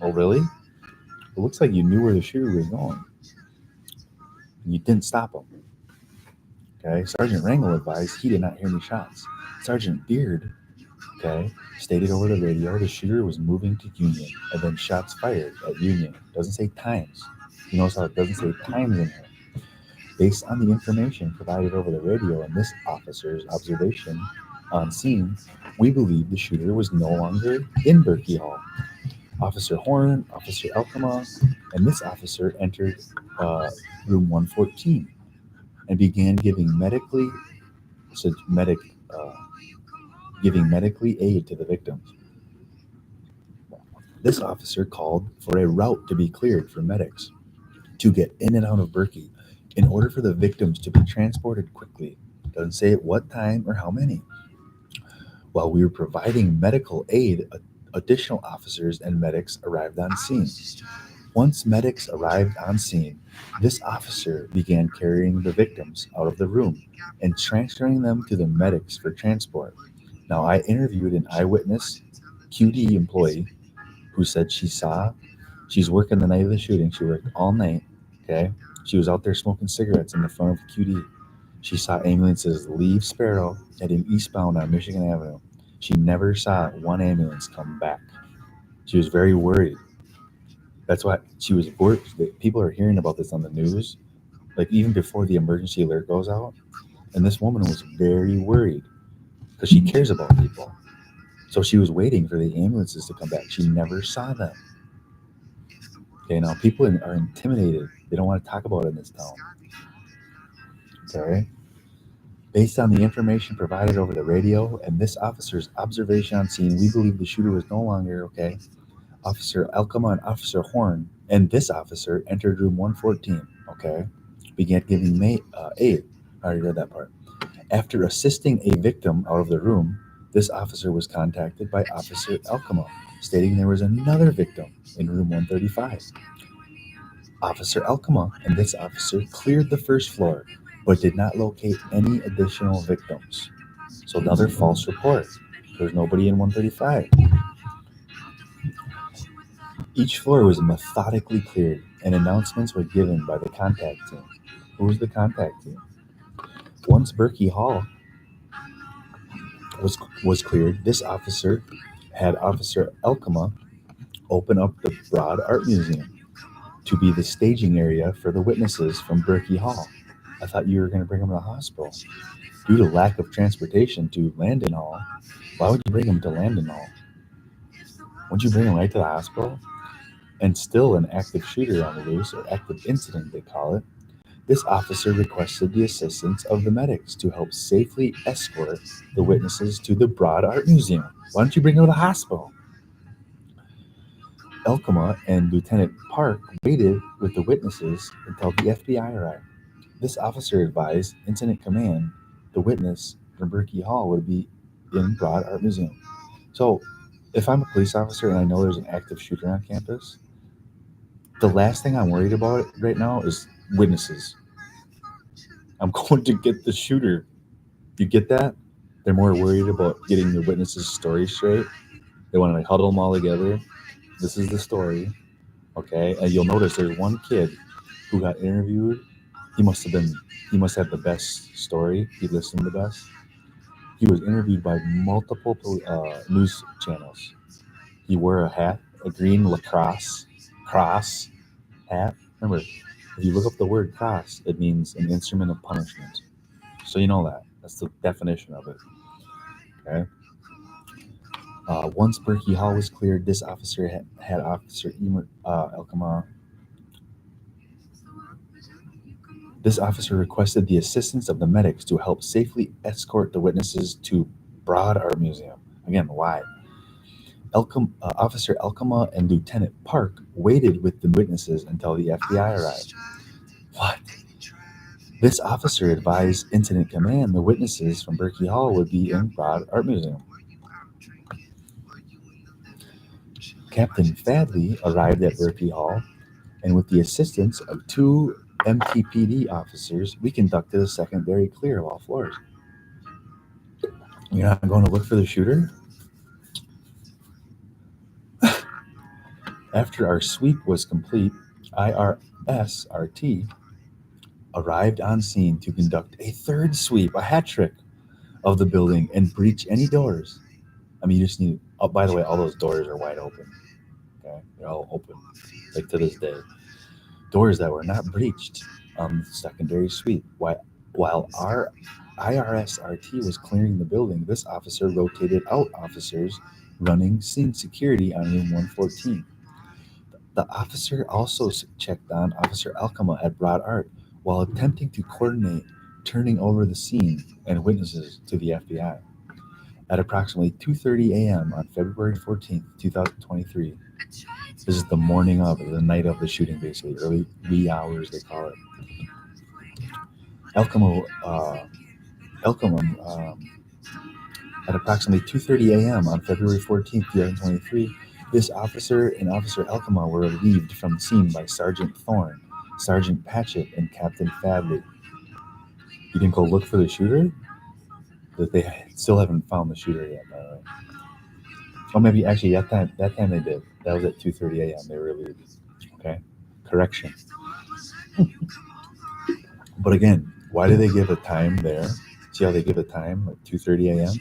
Oh, really? It looks like you knew where the shooter was going, and you didn't stop him. Okay, Sergeant Rangel advised he did not hear any shots. Sergeant Beard, okay, stated over the radio the shooter was moving to Union, and then shots fired at Union. Doesn't say times. You notice how it doesn't say times in here. Based on the information provided over the radio and this officer's observation on scene, we believe the shooter was no longer in Berkey Hall. Officer Horn, Officer Elkema, and this officer entered room 114 and began giving medically aid to the victims. This officer called for a route to be cleared for medics to get in and out of Berkey in order for the victims to be transported quickly. Doesn't say at what time or how many. While we were providing medical aid, additional officers and medics arrived on scene. Once medics arrived on scene, this officer began carrying the victims out of the room and transferring them to the medics for transport. Now, I interviewed an eyewitness QD employee who said she's working the night of the shooting. She worked all night. Okay. She was out there smoking cigarettes in the front of QD. She saw ambulances leave Sparrow heading eastbound on Michigan Avenue. She never saw one ambulance come back. She was very worried. That's why she was worried. People are hearing about this on the news, like even before the emergency alert goes out. And this woman was very worried because she cares about people. So she was waiting for the ambulances to come back. She never saw them. Okay, now people are intimidated. They don't want to talk about it in this town. Okay. Based on the information provided over the radio and this officer's observation on scene, we believe the shooter was no longer, okay, Officer Alcama and Officer Horn, and this officer entered room 114, okay, began giving aid. I already read that part. After assisting a victim out of the room, this officer was contacted by Officer Alcama, stating there was another victim in room 135. Officer Alcama and this officer cleared the first floor, but did not locate any additional victims. So another false report. There's nobody in 135. Each floor was methodically cleared, and announcements were given by the contact team. Who was the contact team? Once Berkey Hall was cleared, this officer had Officer Alcama open up the Broad Art Museum to be the staging area for the witnesses from Berkey Hall. I thought you were going to bring them to the hospital. Due to lack of transportation to Landon Hall, why would you bring them to Landon Hall? Wouldn't you bring them right to the hospital? And still an active shooter on the loose, or active incident they call it, this officer requested the assistance of the medics to help safely escort the witnesses to the Broad Art Museum. Why don't you bring them to the hospital? Alcama and Lieutenant Park waited with the witnesses until the FBI arrived. This officer advised Incident Command the witness from Berkey Hall would be in Broad Art Museum. So, if I'm a police officer and I know there's an active shooter on campus, the last thing I'm worried about right now is witnesses. I'm going to get the shooter. You get that? They're more worried about getting the witnesses' story straight. They want to like huddle them all together. This is the story, okay? And you'll notice there's one kid who got interviewed. He must have the best story. He listened the best. He was interviewed by multiple news channels. He wore a hat, a green lacrosse cross hat. Remember, if you look up the word cross, it means an instrument of punishment. So you know that. That's the definition of it. Okay. Once Berkey Hall was cleared, this officer had Officer Alcama. This officer requested the assistance of the medics to help safely escort the witnesses to Broad Art Museum. Again, why? Officer Alcama and Lieutenant Park waited with the witnesses until the FBI arrived. What? This officer advised Incident Command the witnesses from Berkey Hall would be in Broad Art Museum. Captain Fadley arrived at Berkey Hall, and with the assistance of two MTPD officers, we conducted a secondary clear of all floors. You're not going to look for the shooter? After our sweep was complete, IRSRT arrived on scene to conduct a third sweep, a hat trick of the building and breach any doors. I mean, you just need, oh, by the way, all those doors are wide open. Okay, they're all open, like to this day. Doors that were not breached on the secondary sweep. While our IRSRT was clearing the building, this officer rotated out officers running scene security on room 114. The officer also checked on Officer Alcama at Broad Art while attempting to coordinate turning over the scene and witnesses to the FBI. At approximately 2:30 a.m. on February 14th, 2023, this is the morning of, the night of the shooting, basically, early wee hours, they call it. Alcama, at approximately 2:30 a.m. on February 14th, 2023, this officer and Officer Alcama were relieved from the scene by Sergeant Thorne, Sergeant Patchett, and Captain Fadley. You didn't go look for the shooter? That they still haven't found the shooter yet, by the way. Or maybe actually that time they did. That was at 2:30 a.m. They were relieved. Okay, correction. But again, why do they give a time there? See how they give a time like 2:30 a.m.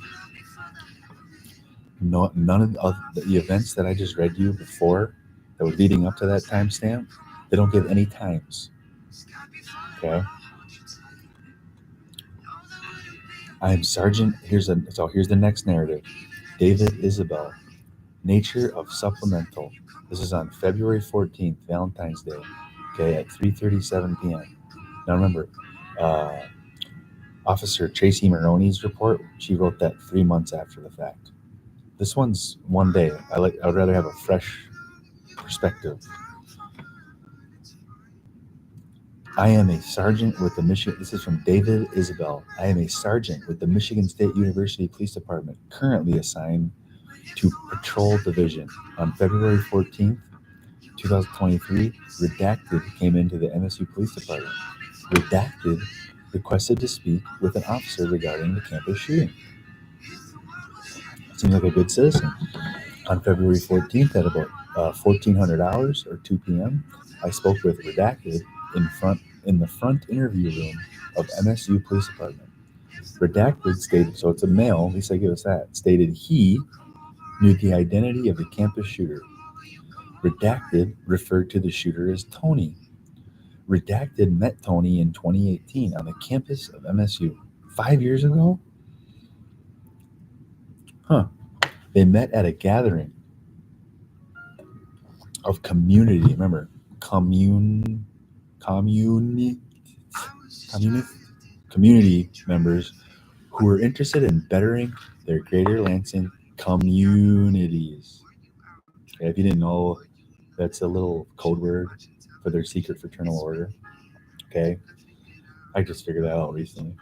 No, none of the events that I just read you before that were leading up to that timestamp, they don't give any times. Okay, I am Sergeant. Here's the next narrative. David Isabel, Nature of Supplemental. This is on February 14th, Valentine's Day. Okay, at 3:37 p.m. Now remember, uh, Officer Tracy Maroney's report. She wrote that 3 months after the fact. This one's one day. I'd rather have a fresh perspective. I am a sergeant with the Michigan. This is from David Isabel. I am a sergeant with the Michigan State University Police Department, currently assigned to Patrol Division. On February 14th, 2023, Redacted came into the MSU Police Department. Redacted requested to speak with an officer regarding the campus shooting. Seems like a good citizen. On February 14th at about 1400 hours or 2 p.m., I spoke with Redacted in the front interview room of MSU Police Department. Redacted stated, so it's a male, at least I give us that, stated he knew the identity of the campus shooter. Redacted referred to the shooter as Tony. Redacted met Tony in 2018 on the campus of MSU. 5 years ago? Huh. They met at a gathering of community. Remember, community members who were interested in bettering their Greater Lansing communities. Okay, if you didn't know, that's a little code word for their secret fraternal order. Okay, I just figured that out recently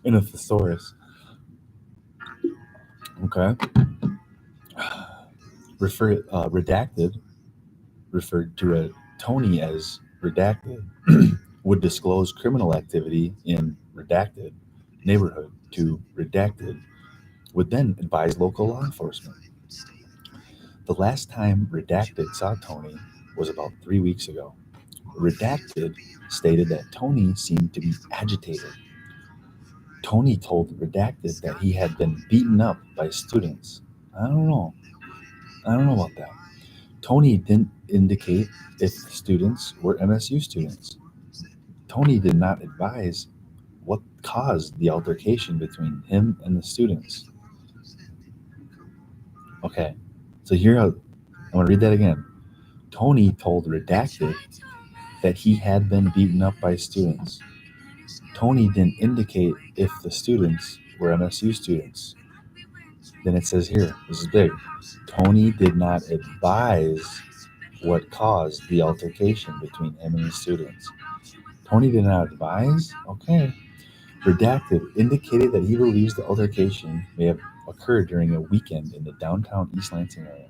in a thesaurus. Okay, redacted referred to a Tony as redacted would disclose criminal activity in redacted neighborhood to redacted would then advise local law enforcement. The last time Redacted saw Tony was about 3 weeks ago. Redacted stated that Tony seemed to be agitated. Tony told Redacted that he had been beaten up by students. I don't know about that. Tony didn't indicate if the students were MSU students. Tony did not advise what caused the altercation between him and the students. Okay, so here I'm going to read that again. Tony told Redacted that he had been beaten up by students. Tony didn't indicate if the students were MSU students. Then it says here, this is big. Tony did not advise what caused the altercation between him and the students. Tony did not advise? Okay. Redacted indicated that he believes the altercation may have occurred during a weekend in the downtown East Lansing area.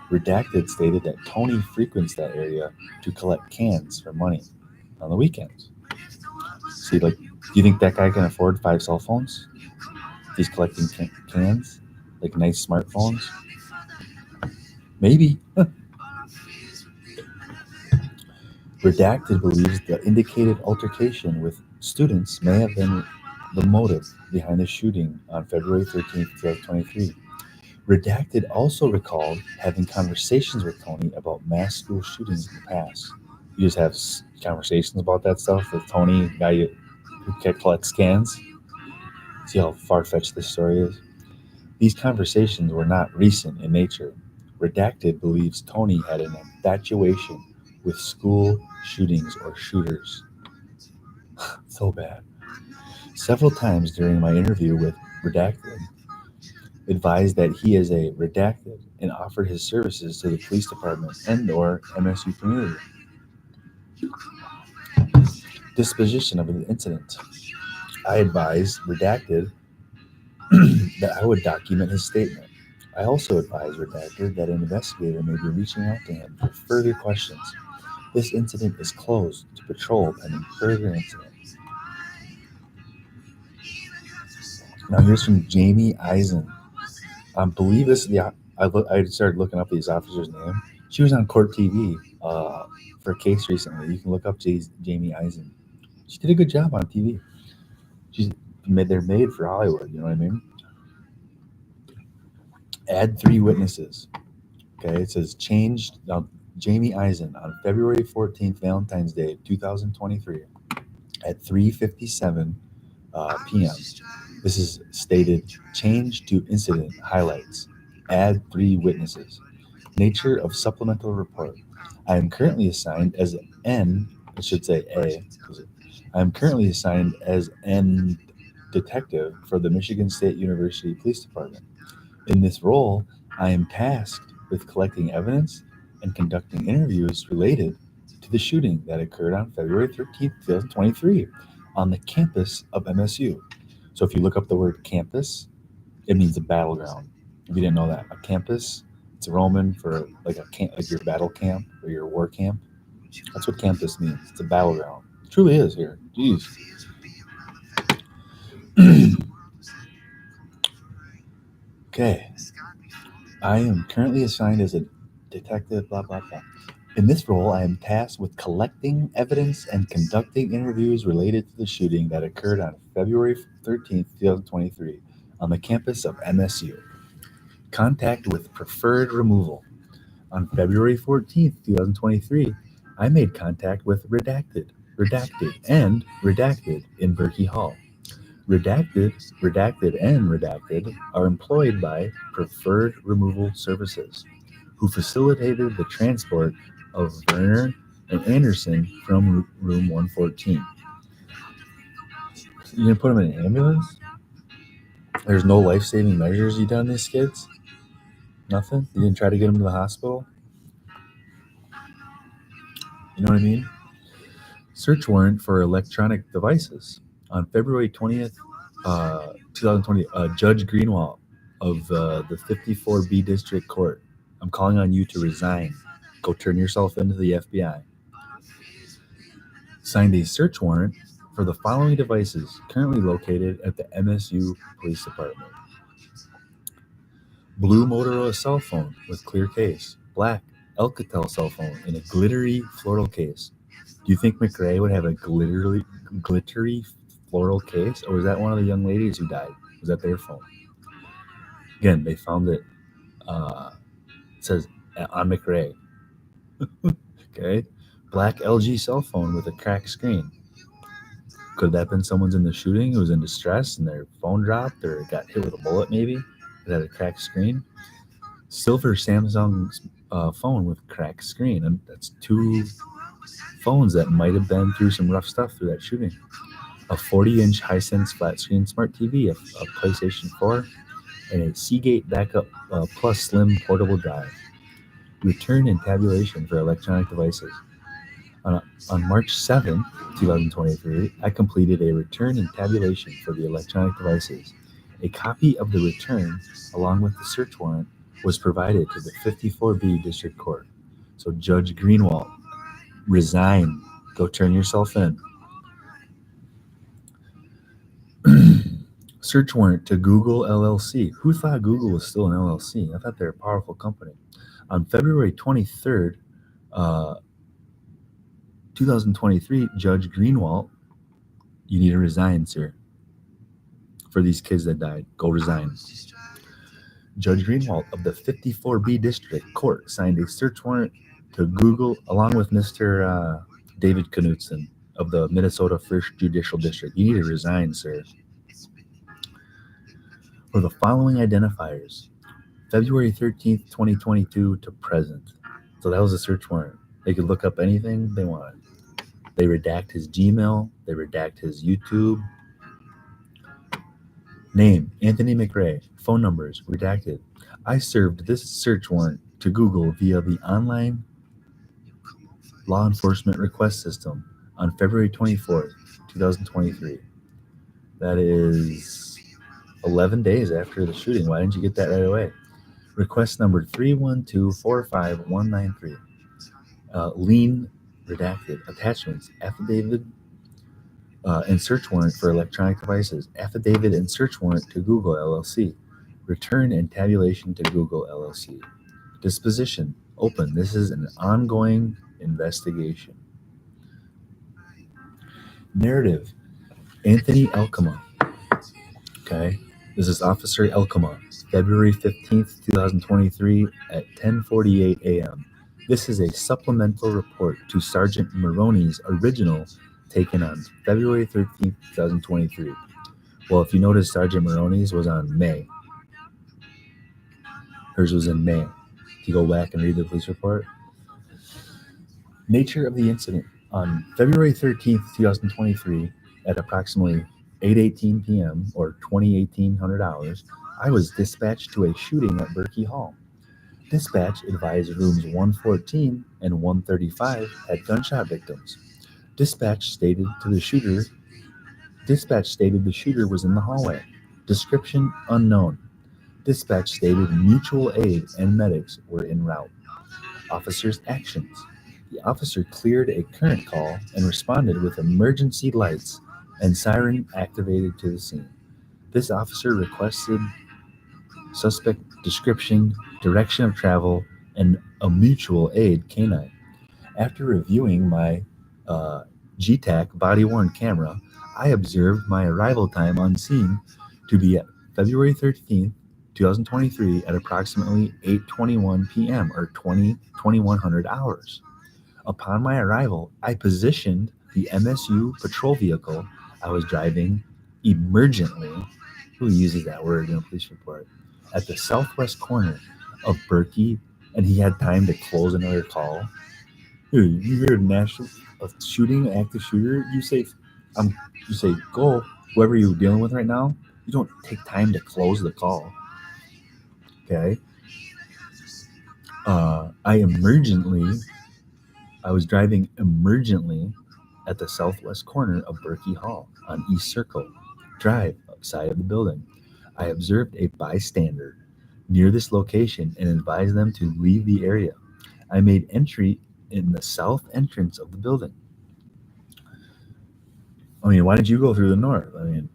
Redacted stated that Tony frequents that area to collect cans for money on the weekends. See, do you think that guy can afford 5 cell phones? He's collecting cans, like nice smartphones. Maybe. Redacted believes the indicated altercation with students may have been the motive behind the shooting on February 13th, 2023. Redacted also recalled having conversations with Tony about mass school shootings in the past. You just have conversations about that stuff with Tony, guy who collects scans. See how far-fetched this story is? These conversations were not recent in nature. Redacted believes Tony had an infatuation with school shootings or shooters. So bad. Several times during my interview with Redacted, advised that he is a redacted and offered his services to the police department and or MSU community. Disposition of an incident. I advised Redacted that I would document his statement. I also advised Redacted that an investigator may be reaching out to him for further questions. This incident is closed to patrol pending further incidents. Now here's from Jamie Eisen. I believe this is I started looking up these officers' name. She was on court TV for a case recently. You can look up Jamie Eisen. She did a good job on TV. She's they're made for Hollywood. You know what I mean? Add three witnesses. Okay, it says changed Jamie Eisen on February 14th, Valentine's Day, 2023, at 3:57 p.m. This is stated change to incident highlights. Add three witnesses. Nature of supplemental report. I am currently assigned as N, I should say A, I am currently assigned as N detective for the Michigan State University Police Department. In this role, I am tasked with collecting evidence and conducting interviews related to the shooting that occurred on February 13th, 2023, on the campus of MSU. So if you look up the word campus, it means a battleground. If you didn't know that, a campus, it's Roman for like a camp, like your battle camp or your war camp. That's what campus means. It's a battleground. It truly is here. Jeez. Okay. I am currently assigned as a detective, blah, blah, blah. In this role, I am tasked with collecting evidence and conducting interviews related to the shooting that occurred on February 13th, 2023, on the campus of MSU. Contact with preferred removal. On February 14th, 2023, I made contact with Redacted in Berkey Hall. Redacted, and Redacted are employed by Preferred Removal Services, who facilitated the transport of Werner and Anderson from room 114. You gonna put them in an ambulance? There's no life-saving measures you done these kids? Nothing? You didn't try to get them to the hospital? You know what I mean? Search warrant for electronic devices. On February 20th, 2020, Judge Greenwald of the 54B District Court, I'm calling on you to resign. Go turn yourself into the FBI. Signed a search warrant for the following devices currently located at the MSU Police Department. Blue Motorola cell phone with clear case. Black Alcatel cell phone in a glittery floral case. Do you think McRae would have a glittery floral case, or was that one of the young ladies who died? Was that their phone? Again, they found it. It says on McRae. Okay, black LG cell phone with a cracked screen. Could that have been someone's in the shooting who was in distress and their phone dropped or got hit with a bullet? Maybe it had a cracked screen. Silver Samsung phone with cracked screen, and that's two phones that might have been through some rough stuff through that shooting. A 40-inch Hisense flat screen smart TV, a PlayStation 4, and a Seagate Backup Plus Slim portable drive. Return and tabulation for electronic devices. On March 7, 2023, I completed a return and tabulation for the electronic devices. A copy of the return, along with the search warrant, was provided to the 54B District Court. So Judge Greenwald, resign. Go turn yourself in. Search warrant to Google LLC. Who thought Google was still an LLC? I thought they were a powerful company. On February 23rd, 2023, Judge Greenwald, you need to resign, sir. For these kids that died, go resign. Judge Greenwald of the 54B District Court signed a search warrant to Google, along with Mr. David Knutson of the Minnesota 1st Judicial District. You need to resign, sir. For the following identifiers, February 13th, 2022 to present. So that was a search warrant. They could look up anything they wanted. They redact his Gmail. They redact his YouTube. Name, Anthony McRae. Phone numbers, redacted. I served this search warrant to Google via the online law enforcement request system on February 24th, 2023. That is 11 days after the shooting. Why didn't you get that right away? Request number 312-45193. Lien redacted. Attachments, affidavit and search warrant for electronic devices. Affidavit and search warrant to Google LLC. Return and tabulation to Google LLC. Disposition. Open. This is an ongoing investigation. Narrative. Anthony Elkema. Okay. This is Officer Elkema, February 15th, 2023 at 10:48 a.m. This is a supplemental report to Sergeant Maroney's original taken on February 13th, 2023. Well, if you notice, Sergeant Maroney's was on May. Hers was in May. If you go back and read the police report. Nature of the incident. On February 13th, 2023, at approximately 8:18 p.m. or 2018 hours, I was dispatched to a shooting at Berkey Hall. Dispatch advised rooms 114 and 135 had gunshot victims. Dispatch stated the shooter was in the hallway. Description unknown. Dispatch stated mutual aid and medics were en route. Officer's actions. The officer cleared a current call and responded with emergency lights and siren activated to the scene. This officer requested suspect description, direction of travel, and a mutual aid canine. After reviewing my GTAC body-worn camera, I observed my arrival time on scene to be at February 13th, 2023 at approximately 8:21 p.m. or 2100 hours. Upon my arrival, I positioned the MSU patrol vehicle I was driving emergently, who uses that word in a police report, at the southwest corner of Berkey, and he had time to close another call. Dude, you hear a shooting, active shooter, you say, go, whoever you're dealing with right now, you don't take time to close the call. Okay? I was driving emergently at the southwest corner of Berkey Hall on East Circle Drive, outside of the building. I observed a bystander near this location and advised them to leave the area. I made entry in the south entrance of the building. I mean, why did you go through the north? I mean,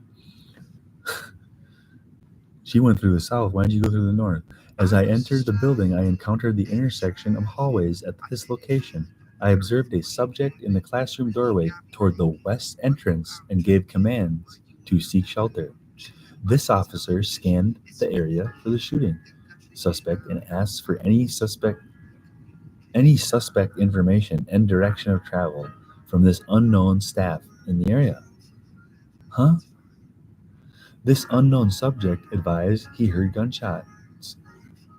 she went through the south. Why did you go through the north? As I entered the building, I encountered the intersection of hallways at this location. I observed a subject in the classroom doorway toward the west entrance and gave commands to seek shelter. This officer scanned the area for the shooting suspect and asked for any suspect information and direction of travel from this unknown staff in the area. Huh? This unknown subject advised he heard gunshots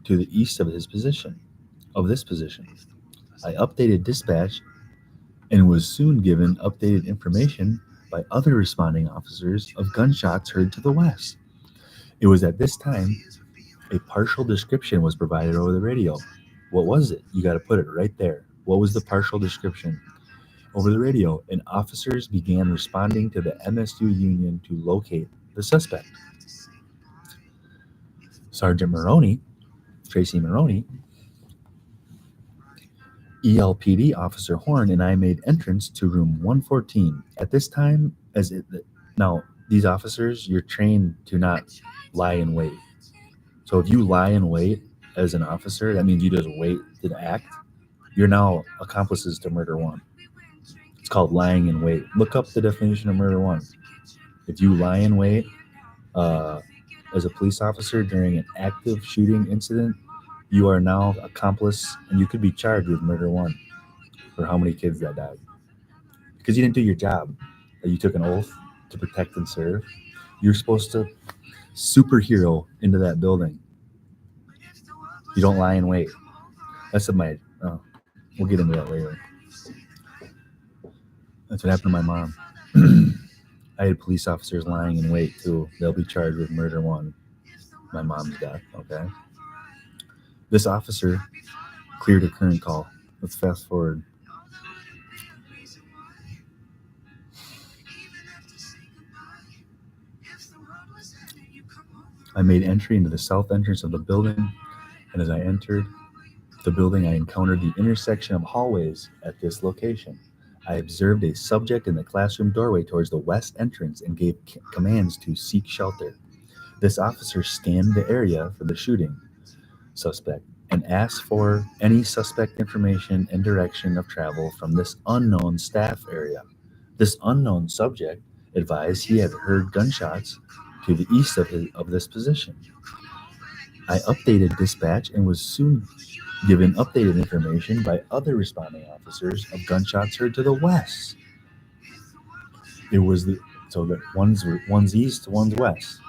to the east of this position. I updated dispatch and was soon given updated information by other responding officers of gunshots heard to the west. It was at this time a partial description was provided over the radio. What was it? You got to put it right there. What was the partial description? Over the radio, and officers began responding to the MSU Union to locate the suspect. Sergeant Maroney, Tracy Maroney, ELPD Officer Horn, and I made entrance to room 114. At this time, now these officers, you're trained to not lie in wait. So if you lie in wait as an officer, that means you just wait to act. You're now accomplices to murder one. It's called lying in wait. Look up the definition of murder one. If you lie in wait as a police officer during an active shooting incident, you are now accomplice, and you could be charged with murder one for how many kids that died. Because you didn't do your job. You took an oath to protect and serve. You're supposed to superhero into that building. You don't lie in wait. We'll get into that later. That's what happened to my mom. I had police officers lying in wait too. They'll be charged with murder one. My mom's death, okay? This officer cleared a current call. Let's fast forward. I made entry into the south entrance of the building, and as I entered the building, I encountered the intersection of hallways at this location. I observed a subject in the classroom doorway towards the west entrance and gave commands to seek shelter. This officer scanned the area for the shooting suspect and asked for any suspect information and direction of travel from this unknown staff area. This unknown subject advised he had heard gunshots to the east of this position. I updated dispatch and was soon given updated information by other responding officers of gunshots heard to the west. It was the so that one's east, one's west.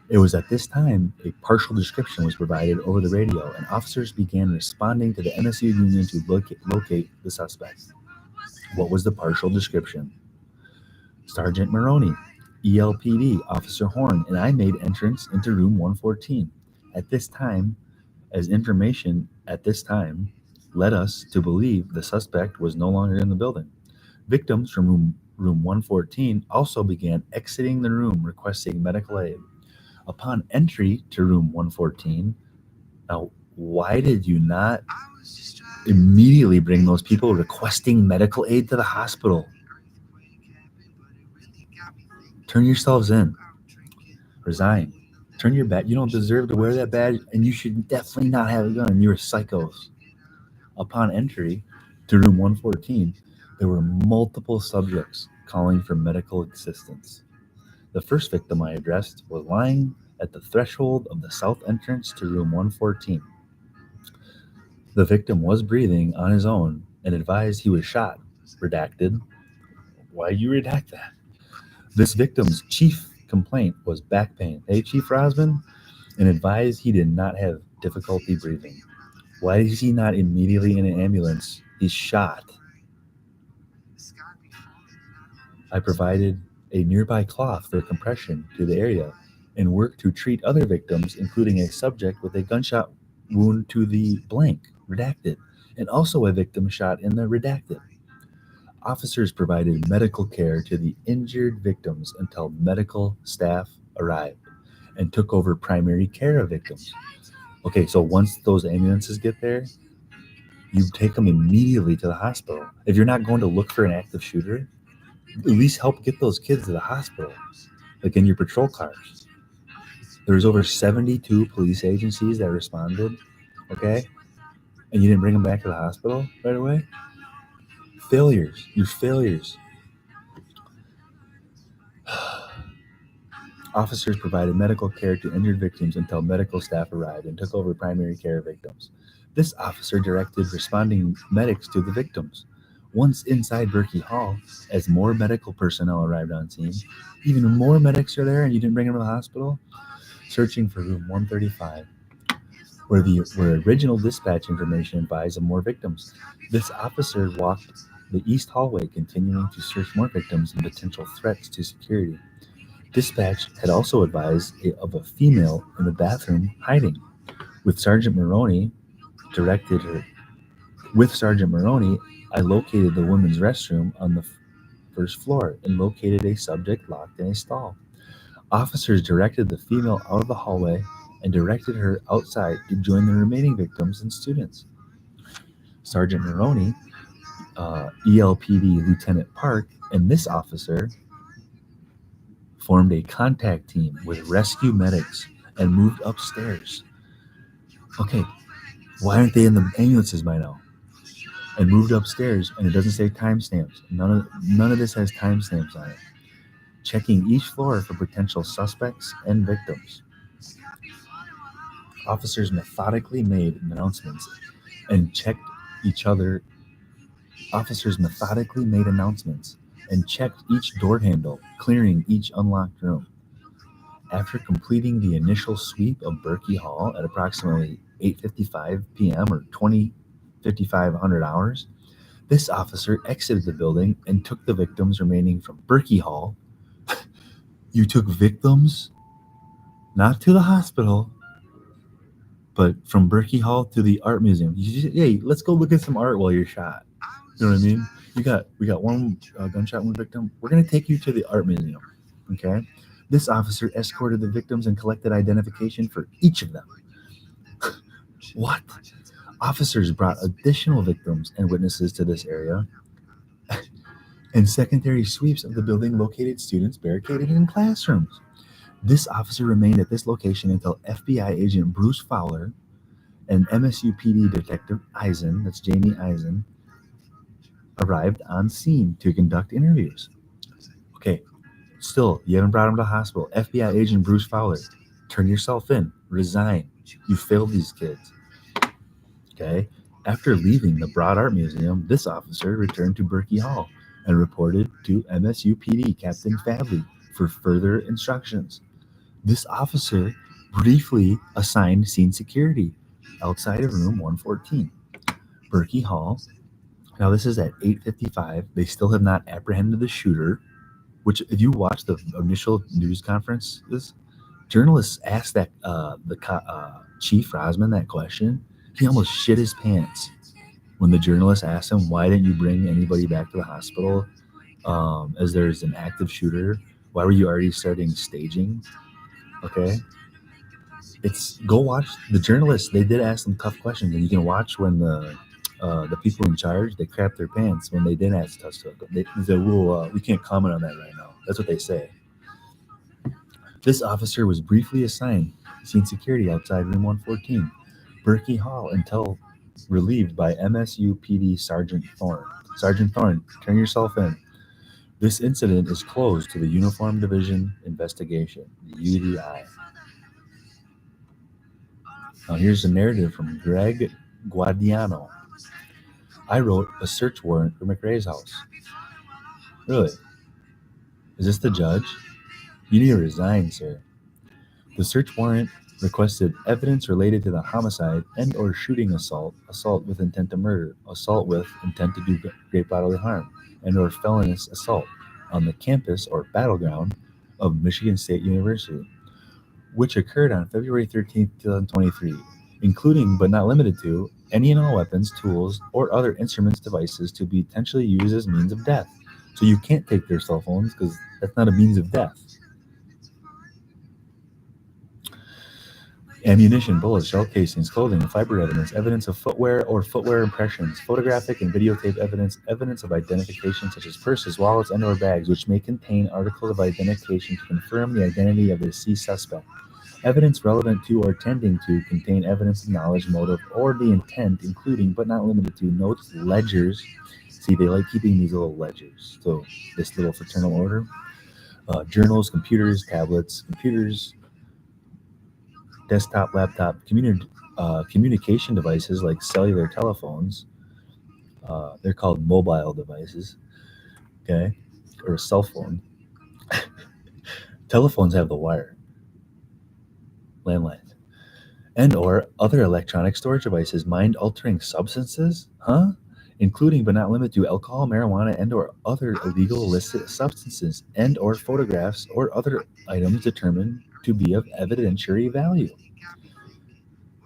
It was at this time a partial description was provided over the radio, and officers began responding to the NSU Union to locate the suspect. What was the partial description? Sergeant Maroney, ELPD, Officer Horn, and I made entrance into room 114. At this time, as information at this time led us to believe the suspect was no longer in the building. Victims from room 114 also began exiting the room requesting medical aid. Upon entry to room 114, now why did you not immediately bring those people requesting medical aid to the hospital? Turn yourselves in. Resign. Turn your badge. You don't deserve to wear that badge, and you should definitely not have a gun. You're psychos. Upon entry to room 114, there were multiple subjects calling for medical assistance. The first victim I addressed was lying at the threshold of the south entrance to room 114. The victim was breathing on his own and advised he was shot. Redacted. Why you redact that? This victim's chief complaint was back pain. Hey, Chief Rosman, and advised he did not have difficulty breathing. Why is he not immediately in an ambulance? He's shot. I provided a nearby cloth for compression to the area and worked to treat other victims, including a subject with a gunshot wound to the blank, redacted, and also a victim shot in the redacted. Officers provided medical care to the injured victims until medical staff arrived and took over primary care of victims. Okay, so once those ambulances get there, you take them immediately to the hospital. If you're not going to look for an active shooter, at least help get those kids to the hospital, like in your patrol cars. There's over 72 police agencies that responded, okay? And you didn't bring them back to the hospital right away? Failures. You're failures. Officers provided medical care to injured victims until medical staff arrived and took over primary care of victims. This officer directed responding medics to the victims. Once inside Berkey Hall, as more medical personnel arrived on scene, even more medics are there and you didn't bring them to the hospital? Searching for room 135, where original dispatch information advised of more victims. This officer walked the east hallway, continuing to search more victims and potential threats to security. Dispatch had also advised of a female in the bathroom hiding. With Sergeant Maroney, I located the women's restroom on the first floor and located a subject locked in a stall. Officers directed the female out of the hallway and directed her outside to join the remaining victims and students. Sergeant Maroney, ELPD Lieutenant Park, and this officer formed a contact team with rescue medics and moved upstairs. Okay, why aren't they in the ambulances by now? And moved upstairs, and it doesn't say timestamps. None of this has timestamps on it. Checking each floor for potential suspects and victims. Officers methodically made announcements and checked each door handle, clearing each unlocked room. After completing the initial sweep of Berkey Hall at approximately 8:55 p.m. or 20:55 hours, this officer exited the building and took the victims remaining from Berkey Hall. You took victims, not to the hospital, but from Berkey Hall to the art museum. Hey, let's go look at some art while you're shot. You know what I mean? We got one gunshot wound victim. We're gonna take you to the art museum. Okay. This officer escorted the victims and collected identification for each of them. What? Officers brought additional victims and witnesses to this area, and secondary sweeps of the building located students barricaded in classrooms. This officer remained at this location until FBI agent Bruce Fowler and MSUPD detective Eisen, that's Jamie Eisen, arrived on scene to conduct interviews. Okay, still, you haven't brought him to the hospital. FBI agent Bruce Fowler, turn yourself in, resign. You failed these kids. Okay. After leaving the Broad Art Museum, this officer returned to Berkey Hall and reported to MSUPD Captain Fadley for further instructions. This officer briefly assigned scene security outside of room 114. Berkey Hall. Now this is at 8:55. They still have not apprehended the shooter. Which, if you watch the initial news conferences, journalists asked that Chief Rosman that question. He almost shit his pants when the journalist asked him, "Why didn't you bring anybody back to the hospital? As there's an active shooter. Why were you already starting staging?" Okay, it's go watch the journalists. They did ask them tough questions, and you can watch when the people in charge they crap their pants when they did ask us to. They said, "Well, we can't comment on that right now." That's what they say. This officer was briefly assigned scene security outside room 114, Berkey Hall, until relieved by MSUPD Sergeant Thorne. Sergeant Thorne, turn yourself in. This incident is closed to the Uniform Division Investigation, the UDI. Now here's a narrative from Greg Guadiano. I wrote a search warrant for McRae's house. Really? Is this the judge? You need to resign, sir. The search warrant requested evidence related to the homicide and or shooting assault, assault with intent to murder, assault with intent to do great bodily harm, and or felonious assault on the campus or battleground of Michigan State University, which occurred on February 13th, 2023, including but not limited to any and all weapons, tools, or other instruments, devices to be potentially used as means of death. So you can't take their cell phones because that's not a means of death. Ammunition, bullets, shell casings, clothing, fiber evidence of footwear or footwear impressions, photographic and videotape evidence of identification such as purses, wallets, and or bags, which may contain articles of identification to confirm the identity of the deceased suspect. Evidence relevant to or tending to contain evidence of knowledge, motive, or the intent, including but not limited to notes, ledgers. See, they like keeping these little ledgers. So this little fraternal order. Journals, computers, tablets, desktop, laptop, communication devices like cellular telephones. They're called mobile devices, okay, or a cell phone. Telephones have the wire, landlines, and or other electronic storage devices, mind-altering substances, including but not limited to alcohol, marijuana, and or other illegal illicit substances, and or photographs or other items determined to be of evidentiary value.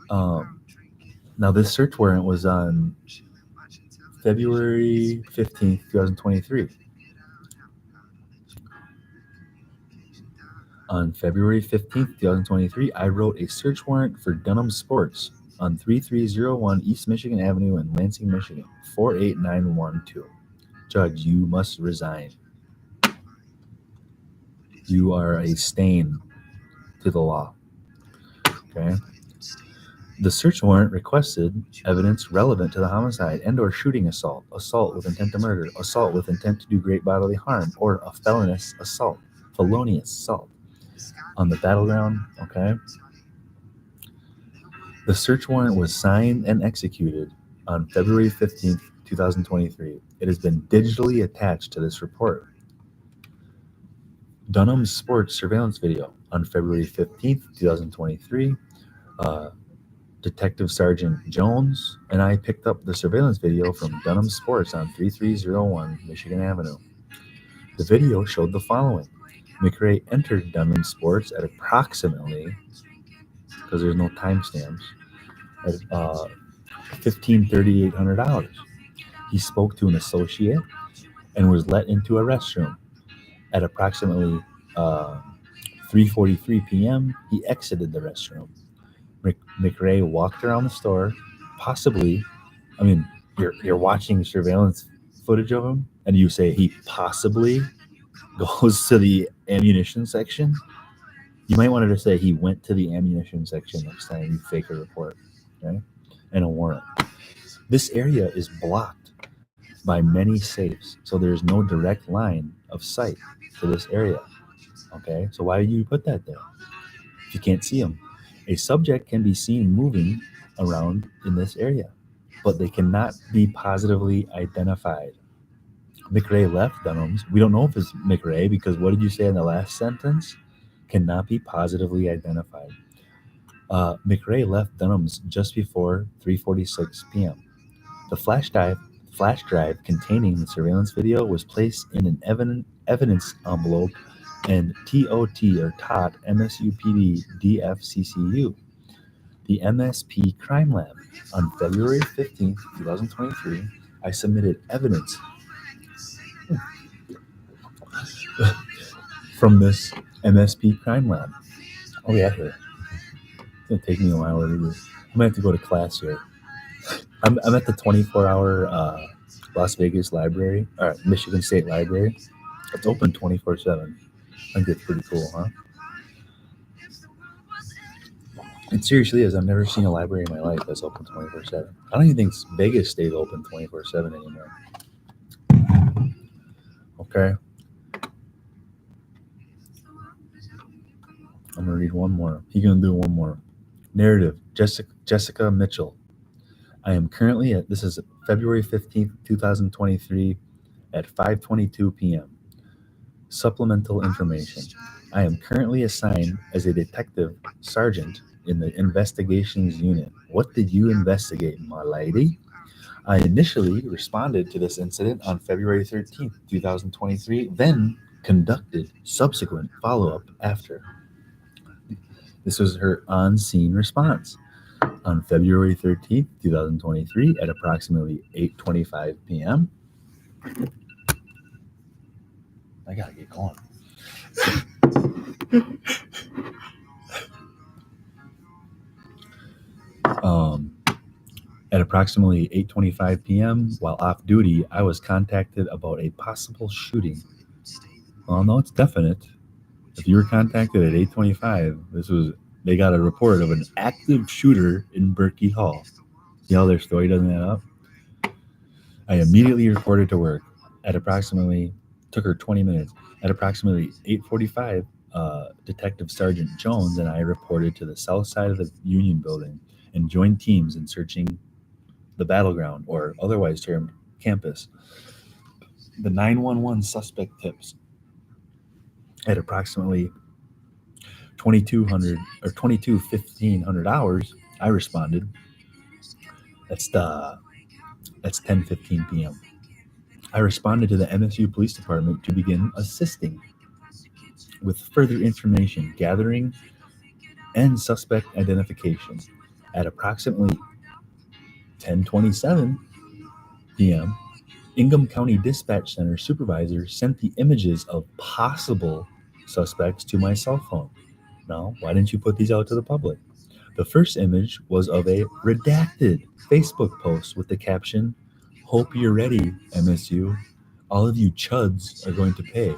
Now, this search warrant was on February 15th, 2023. On February 15th, 2023, I wrote a search warrant for Dunham Sports on 3301 East Michigan Avenue in Lansing, Michigan, 48912. Judge, you must resign. You are a stain to the law. Okay? The search warrant requested evidence relevant to the homicide and or shooting assault, assault with intent to murder, assault with intent to do great bodily harm, or a felonious assault on the battleground. Okay. The search warrant was signed and executed on February 15th, 2023. It has been digitally attached to this report. Dunham Sports surveillance video on February 15th, 2023. Detective Sergeant Jones and I picked up the surveillance video from Dunham Sports on 3301 Michigan Avenue. The video showed the following. McRae entered Dunham Sports at approximately, because there's no timestamps, at $15,800. He spoke to an associate and was let into a restroom. At approximately 3:43 p.m., he exited the restroom. McRae walked around the store, possibly. I mean, you're watching surveillance footage of him, and you say he possibly goes to the ammunition section. You might want to say he went to the ammunition section next time you fake a report, okay? And a warrant. This area is blocked by many safes, so there's no direct line of sight to this area. Okay, so why do you put that there if you can't see them? A subject can be seen moving around in this area, but they cannot be positively identified. McRae left Dunham's. We don't know if it's McRae because what did you say in the last sentence? Cannot be positively identified. McRae left Dunham's just before 3:46 p.m. The flash drive containing the surveillance video was placed in an evidence envelope and TOT or TOT MSUPD DFCCU, the MSP Crime Lab. On February 15th, 2023, I submitted evidence from this MSP Crime Lab. Oh yeah, here. It's gonna take me a while to read this. I'm gonna have to go to class here. I'm at the 24-hour Las Vegas Library, or Michigan State Library. It's open 24/7. I think it's pretty cool, huh? It seriously is. I've never seen a library in my life that's open 24/7. I don't even think Vegas stays open 24/7 anymore. Okay. I'm gonna read one more. He's gonna do one more. Narrative. Jessica Mitchell. I am currently at. This is February 15th, 2023, at 5:22 p.m. Supplemental information. I am currently assigned as a detective sergeant in the investigations unit. What did you investigate, my lady? I initially responded to this incident on February 13th, 2023, then conducted subsequent follow-up after. This was her on-scene response. On February 13th, 2023, at approximately 8:25 p.m. I gotta get going. At approximately 8:25 p.m., while off duty, I was contacted about a possible shooting. Well, no, it's definite. If you were contacted at 8:25, they got a report of an active shooter in Berkey Hall. See how their story doesn't add up? I immediately reported to work. Took her 20 minutes. At approximately 8:45, Detective Sergeant Jones and I reported to the south side of the Union Building and joined teams in searching the battleground, or otherwise termed campus. The 911 suspect tips. At approximately 1500 hours, I responded. That's 10:15 p.m. I responded to the MSU Police Department to begin assisting with further information gathering and suspect identification. At approximately 10:27 p.m., Ingham County Dispatch Center supervisor sent the images of possible suspects to my cell phone. Now, why didn't you put these out to the public? The first image was of a redacted Facebook post with the caption, "Hope you're ready, MSU. All of you chuds are going to pay.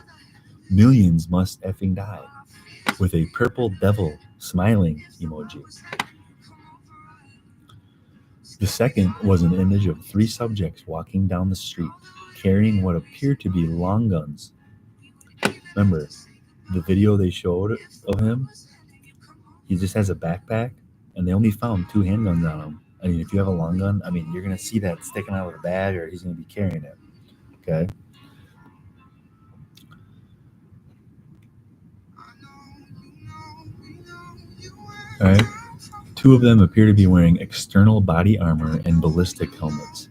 Millions must effing die," with a purple devil smiling emoji. The second was an image of 3 subjects walking down the street, carrying what appeared to be long guns. Remember, the video they showed of him, he just has a backpack, and they only found 2 handguns on him. I mean, if you have a long gun, you're going to see that sticking out of the bag, or he's going to be carrying it. Okay? All right. 2 of them appear to be wearing external body armor and ballistic helmets.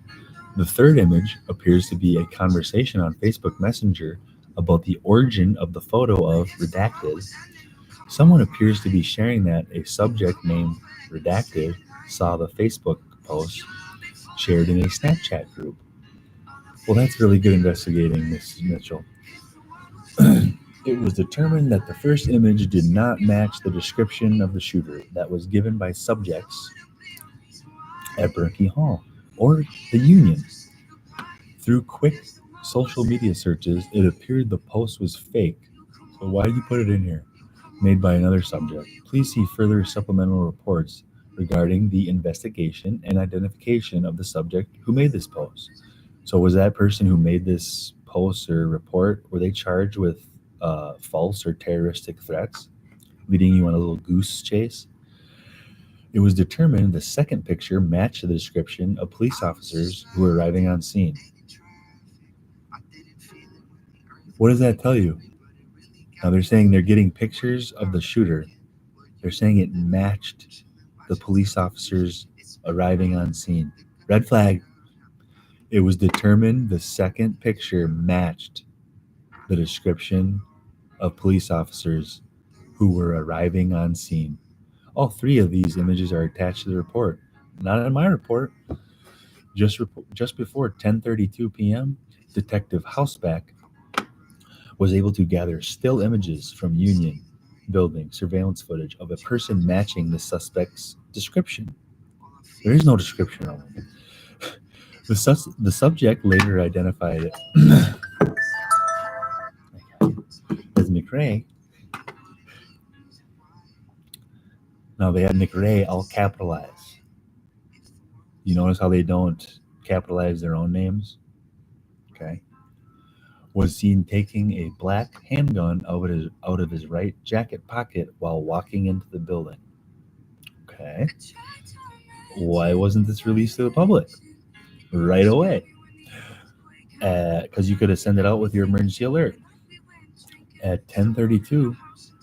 The third image appears to be a conversation on Facebook Messenger about the origin of the photo of Redacted. Someone appears to be sharing that a subject named Redacted saw the Facebook post shared in a Snapchat group. Well, that's really good investigating, Mrs. Mitchell. It was determined that the first image did not match the description of the shooter that was given by subjects at Berkey Hall or the Union. Through quick social media searches, it appeared the post was fake. So why did you put it in here? made by another subject. Please see further supplemental reports regarding the investigation and identification of the subject who made this post. So, was that person who made this post or report, were they charged with false or terroristic threats, leading you on a little goose chase? It was determined the second picture matched the description of police officers who were arriving on scene. What does that tell you? Now they're saying they're getting pictures of the shooter. They're saying it matched the police officers arriving on scene. Red flag. It was determined the second picture matched the description of police officers who were arriving on scene. All three of these images are attached to the report. Not in my report. Just before 10:32 p.m., Detective Houseback was able to gather still images from Union Building surveillance footage of a person matching the suspect's description. There is no description of him. The subject later identified it as McRae. Now they had McRae all capitalized. You notice how they don't capitalize their own names? Okay. Was seen taking a black handgun out of his right jacket pocket while walking into the building. Okay. Why wasn't this released to the public right away? Because you could have sent it out with your emergency alert. At 10:32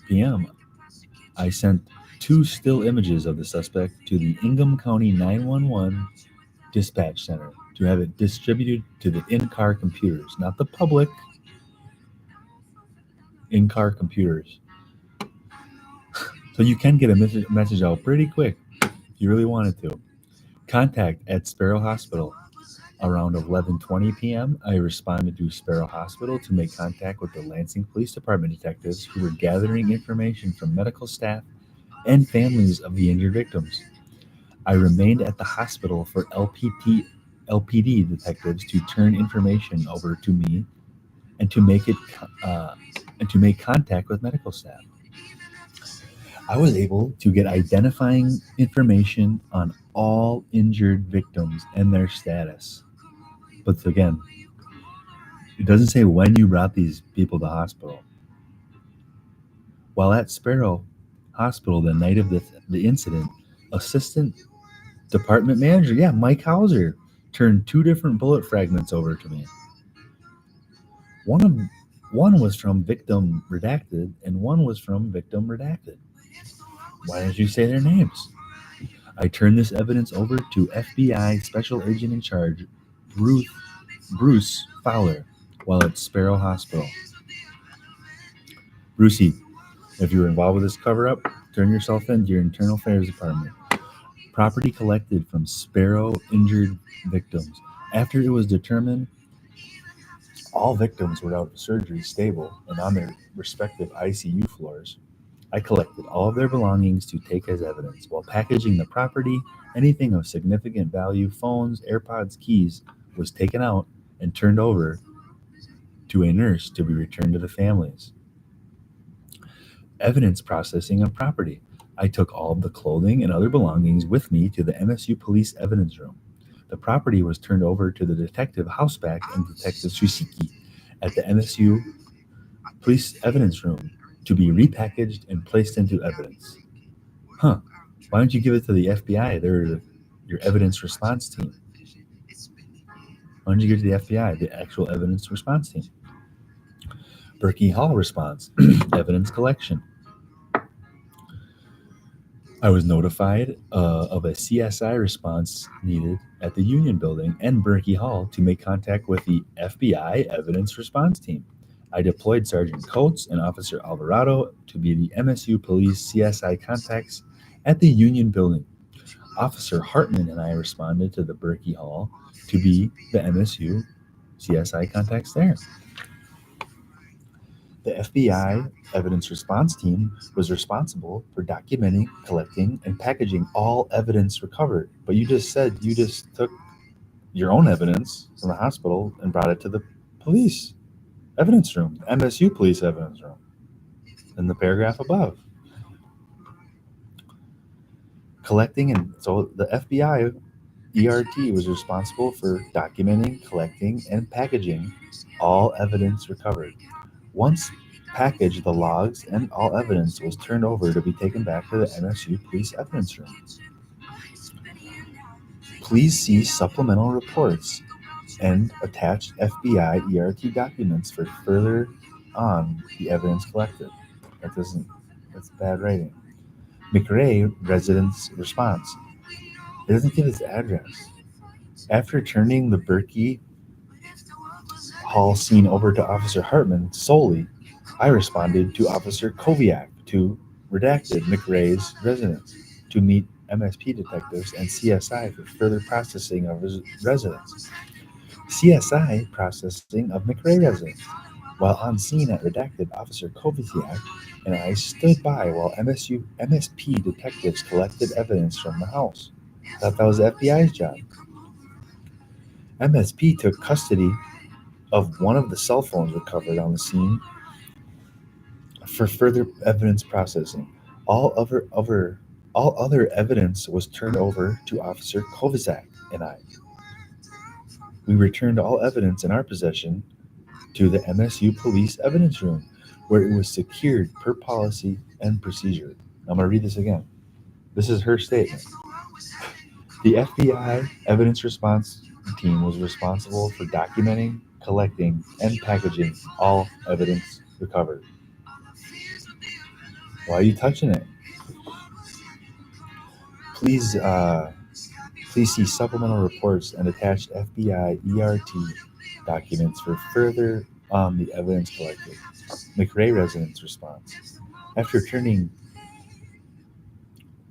p.m., I sent two still images of the suspect to the Ingham County 911 dispatch center to have it distributed to the in-car computers, not the public, in-car computers. So you can get a message out pretty quick if you really wanted to. Contact at Sparrow Hospital. Around 11:20 p.m., I responded to Sparrow Hospital to make contact with the Lansing Police Department detectives who were gathering information from medical staff and families of the injured victims. I remained at the hospital for LPD detectives to turn information over to me and to make contact with medical staff. I was able to get identifying information on all injured victims and their status. But again, it doesn't say when you brought these people to hospital. While at Sparrow Hospital the night of the incident, Assistant Department Manager, yeah, Mike Hauser, turned two different bullet fragments over to me. One was from victim redacted, and one was from victim redacted. Why didn't you say their names? I turned this evidence over to FBI Special Agent in Charge Bruce Fowler while at Sparrow Hospital. Brucey, if you were involved with this cover-up, turn yourself in to your Internal Affairs Department. Property collected from Sparrow injured victims. After it was determined all victims were out of surgery stable and on their respective ICU floors, I collected all of their belongings to take as evidence. While packaging the property, anything of significant value, phones, AirPods, keys, was taken out and turned over to a nurse to be returned to the families. Evidence processing of property. I took all of the clothing and other belongings with me to the MSU Police Evidence Room. The property was turned over to the Detective Houseback and Detective Susiki at the MSU Police Evidence Room to be repackaged and placed into evidence. Why don't you give it to the FBI? They're your evidence response team. Why don't you give it to the FBI, the actual evidence response team? Berkey Hall response, evidence collection. I was notified of a CSI response needed at the Union Building and Berkey Hall to make contact with the FBI evidence response team. I deployed Sergeant Coates and Officer Alvarado to be the MSU Police CSI contacts at the Union Building. Officer Hartman and I responded to the Berkey Hall to be the MSU CSI contacts there. The FBI evidence response team was responsible for documenting, collecting, and packaging all evidence recovered. But you just said you just took your own evidence from the hospital and brought it to the police evidence room, MSU police evidence room, in the paragraph above. collecting, and so the FBI ERT was responsible for documenting, collecting, and packaging all evidence recovered. Once packaged, the logs and all evidence was turned over to be taken back to the MSU Police Evidence Room. Please see supplemental reports and attached FBI ERT documents for further on the evidence collected. That's bad writing. McRae residence response. It doesn't give his address. After turning the Berkey Hall scene over to Officer Hartman solely, I responded to Officer Koviak to Redacted McRae's residence to meet MSP detectives and CSI for further processing of his residence. CSI processing of McRae residence. While on scene at Redacted, Officer Koviak and I stood by while MSP detectives collected evidence from the house. Thought that was the FBI's job. MSP took custody of one of the cell phones recovered on the scene for further evidence processing. All other evidence was turned over to Officer Kovacic and I. We returned all evidence in our possession to the MSU Police Evidence Room, where it was secured per policy and procedure. I'm going to read this again. This is her statement. The FBI evidence response team was responsible for documenting, collecting, and packaging all evidence recovered. Why are you touching it? Please see supplemental reports and attached FBI ERT documents for further on the evidence collected. McRae residence response. After turning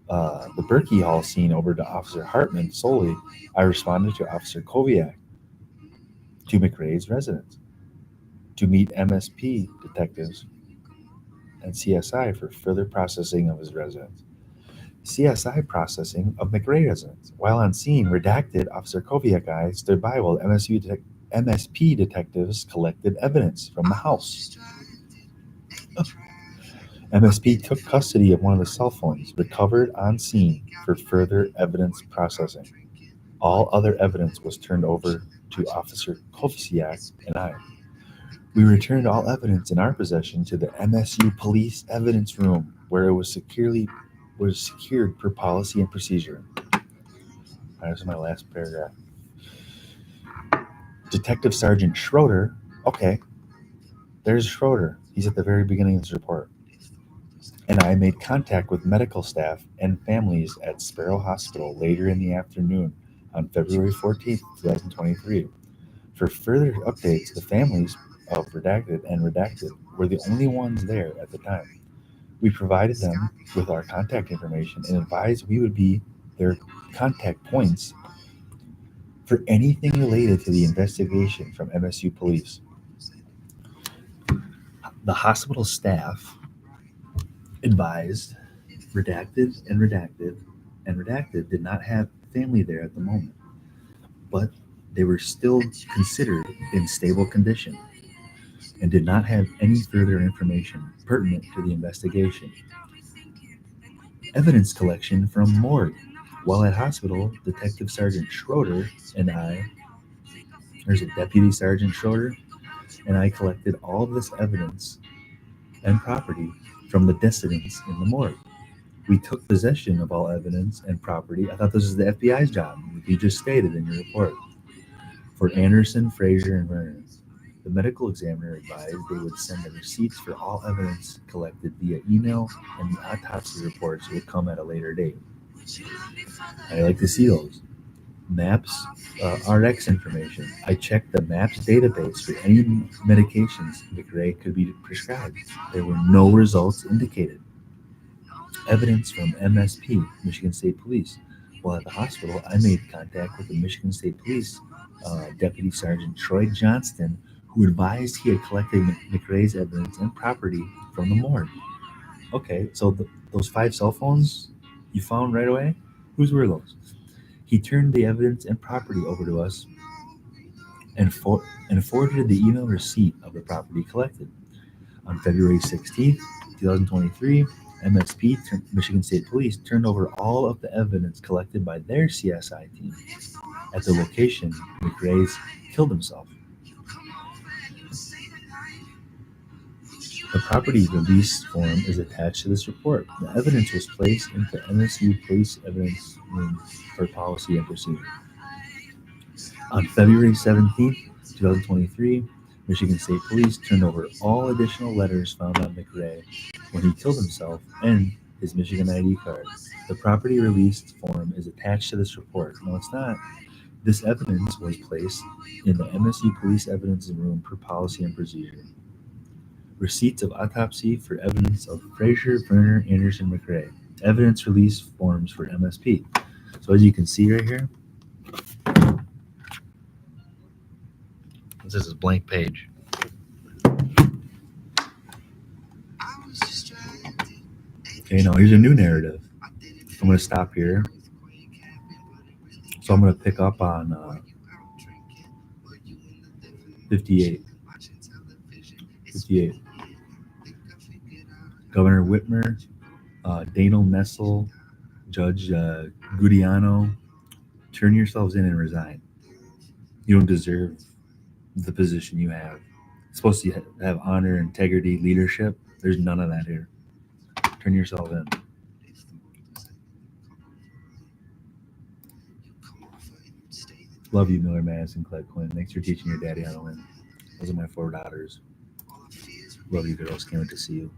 the Berkey Hall scene over to Officer Hartman solely, I responded to Officer Koviak to McRae's residence to meet MSP detectives and CSI for further processing of his residence. CSI processing of McRae residence. While on scene, Redacted Officer Koviak I stood by while MSP detectives collected evidence from the house. MSP took custody of one of the cell phones recovered on scene for further evidence processing. All other evidence was turned over to Officer Kovacic and I. We returned all evidence in our possession to the MSU Police Evidence Room, where it was secured per policy and procedure. This is my last paragraph. Detective Sergeant Schroeder. Okay, there's Schroeder. He's at the very beginning of this report. And I made contact with medical staff and families at Sparrow Hospital later in the afternoon on February 14th, 2023. For further updates, the families of Redacted and Redacted were the only ones there at the time. We provided them with our contact information and advised we would be their contact points for anything related to the investigation from MSU Police. The hospital staff advised Redacted did not have family there at the moment, but they were still considered in stable condition and did not have any further information pertinent to the investigation. Evidence collection from morgue. While at hospital, Detective Sergeant Schroeder and I, there's a Deputy Sergeant Schroeder, and I collected all of this evidence and property from the dissidents in the morgue. We took possession of all evidence and property. I thought this was the FBI's job, like you just stated in your report. For Anderson, Frazier, and Vernon, the medical examiner advised they would send the receipts for all evidence collected via email, and the autopsy reports would come at a later date. I like to see those. MAPS, RX information. I checked the MAPS database for any medications McRae could be prescribed. There were no results indicated. Evidence from MSP, Michigan State Police. While at the hospital, I made contact with the Michigan State Police Deputy Sergeant Troy Johnston, who advised he had collected McRae's evidence and property from the morgue. Okay, so those 5 cell phones you found right away, whose were those? He turned the evidence and property over to us and forwarded the email receipt of the property collected. On February 16th, 2023, MSP, Michigan State Police, turned over all of the evidence collected by their CSI team at the location McRae's killed himself. The property release form is attached to this report. The evidence was placed into MSU Police Evidence Room for policy and procedure. On February 17th, 2023, Michigan State Police turned over all additional letters found on McRae when he killed himself and his Michigan ID card. The property release form is attached to this report. No, it's not. This evidence was placed in the MSU Police Evidence Room for policy and procedure. Receipts of autopsy for evidence of Frazier, Werner, Anderson, McRae. Evidence release forms for MSP. So as you can see right here, this is a blank page. Okay, now here's a new narrative. I'm going to stop here. So I'm going to pick up on 58. Governor Whitmer, Daniel Nessel, Judge Gudiano, turn yourselves in and resign. You don't deserve the position you have. It's supposed to have honor, integrity, leadership. There's none of that here. Turn yourself in. Love you, Miller Madison, Clegg Quinn. Thanks for teaching your daddy how to win. Those are my 4 daughters. Love you, girls. Can't wait to see you.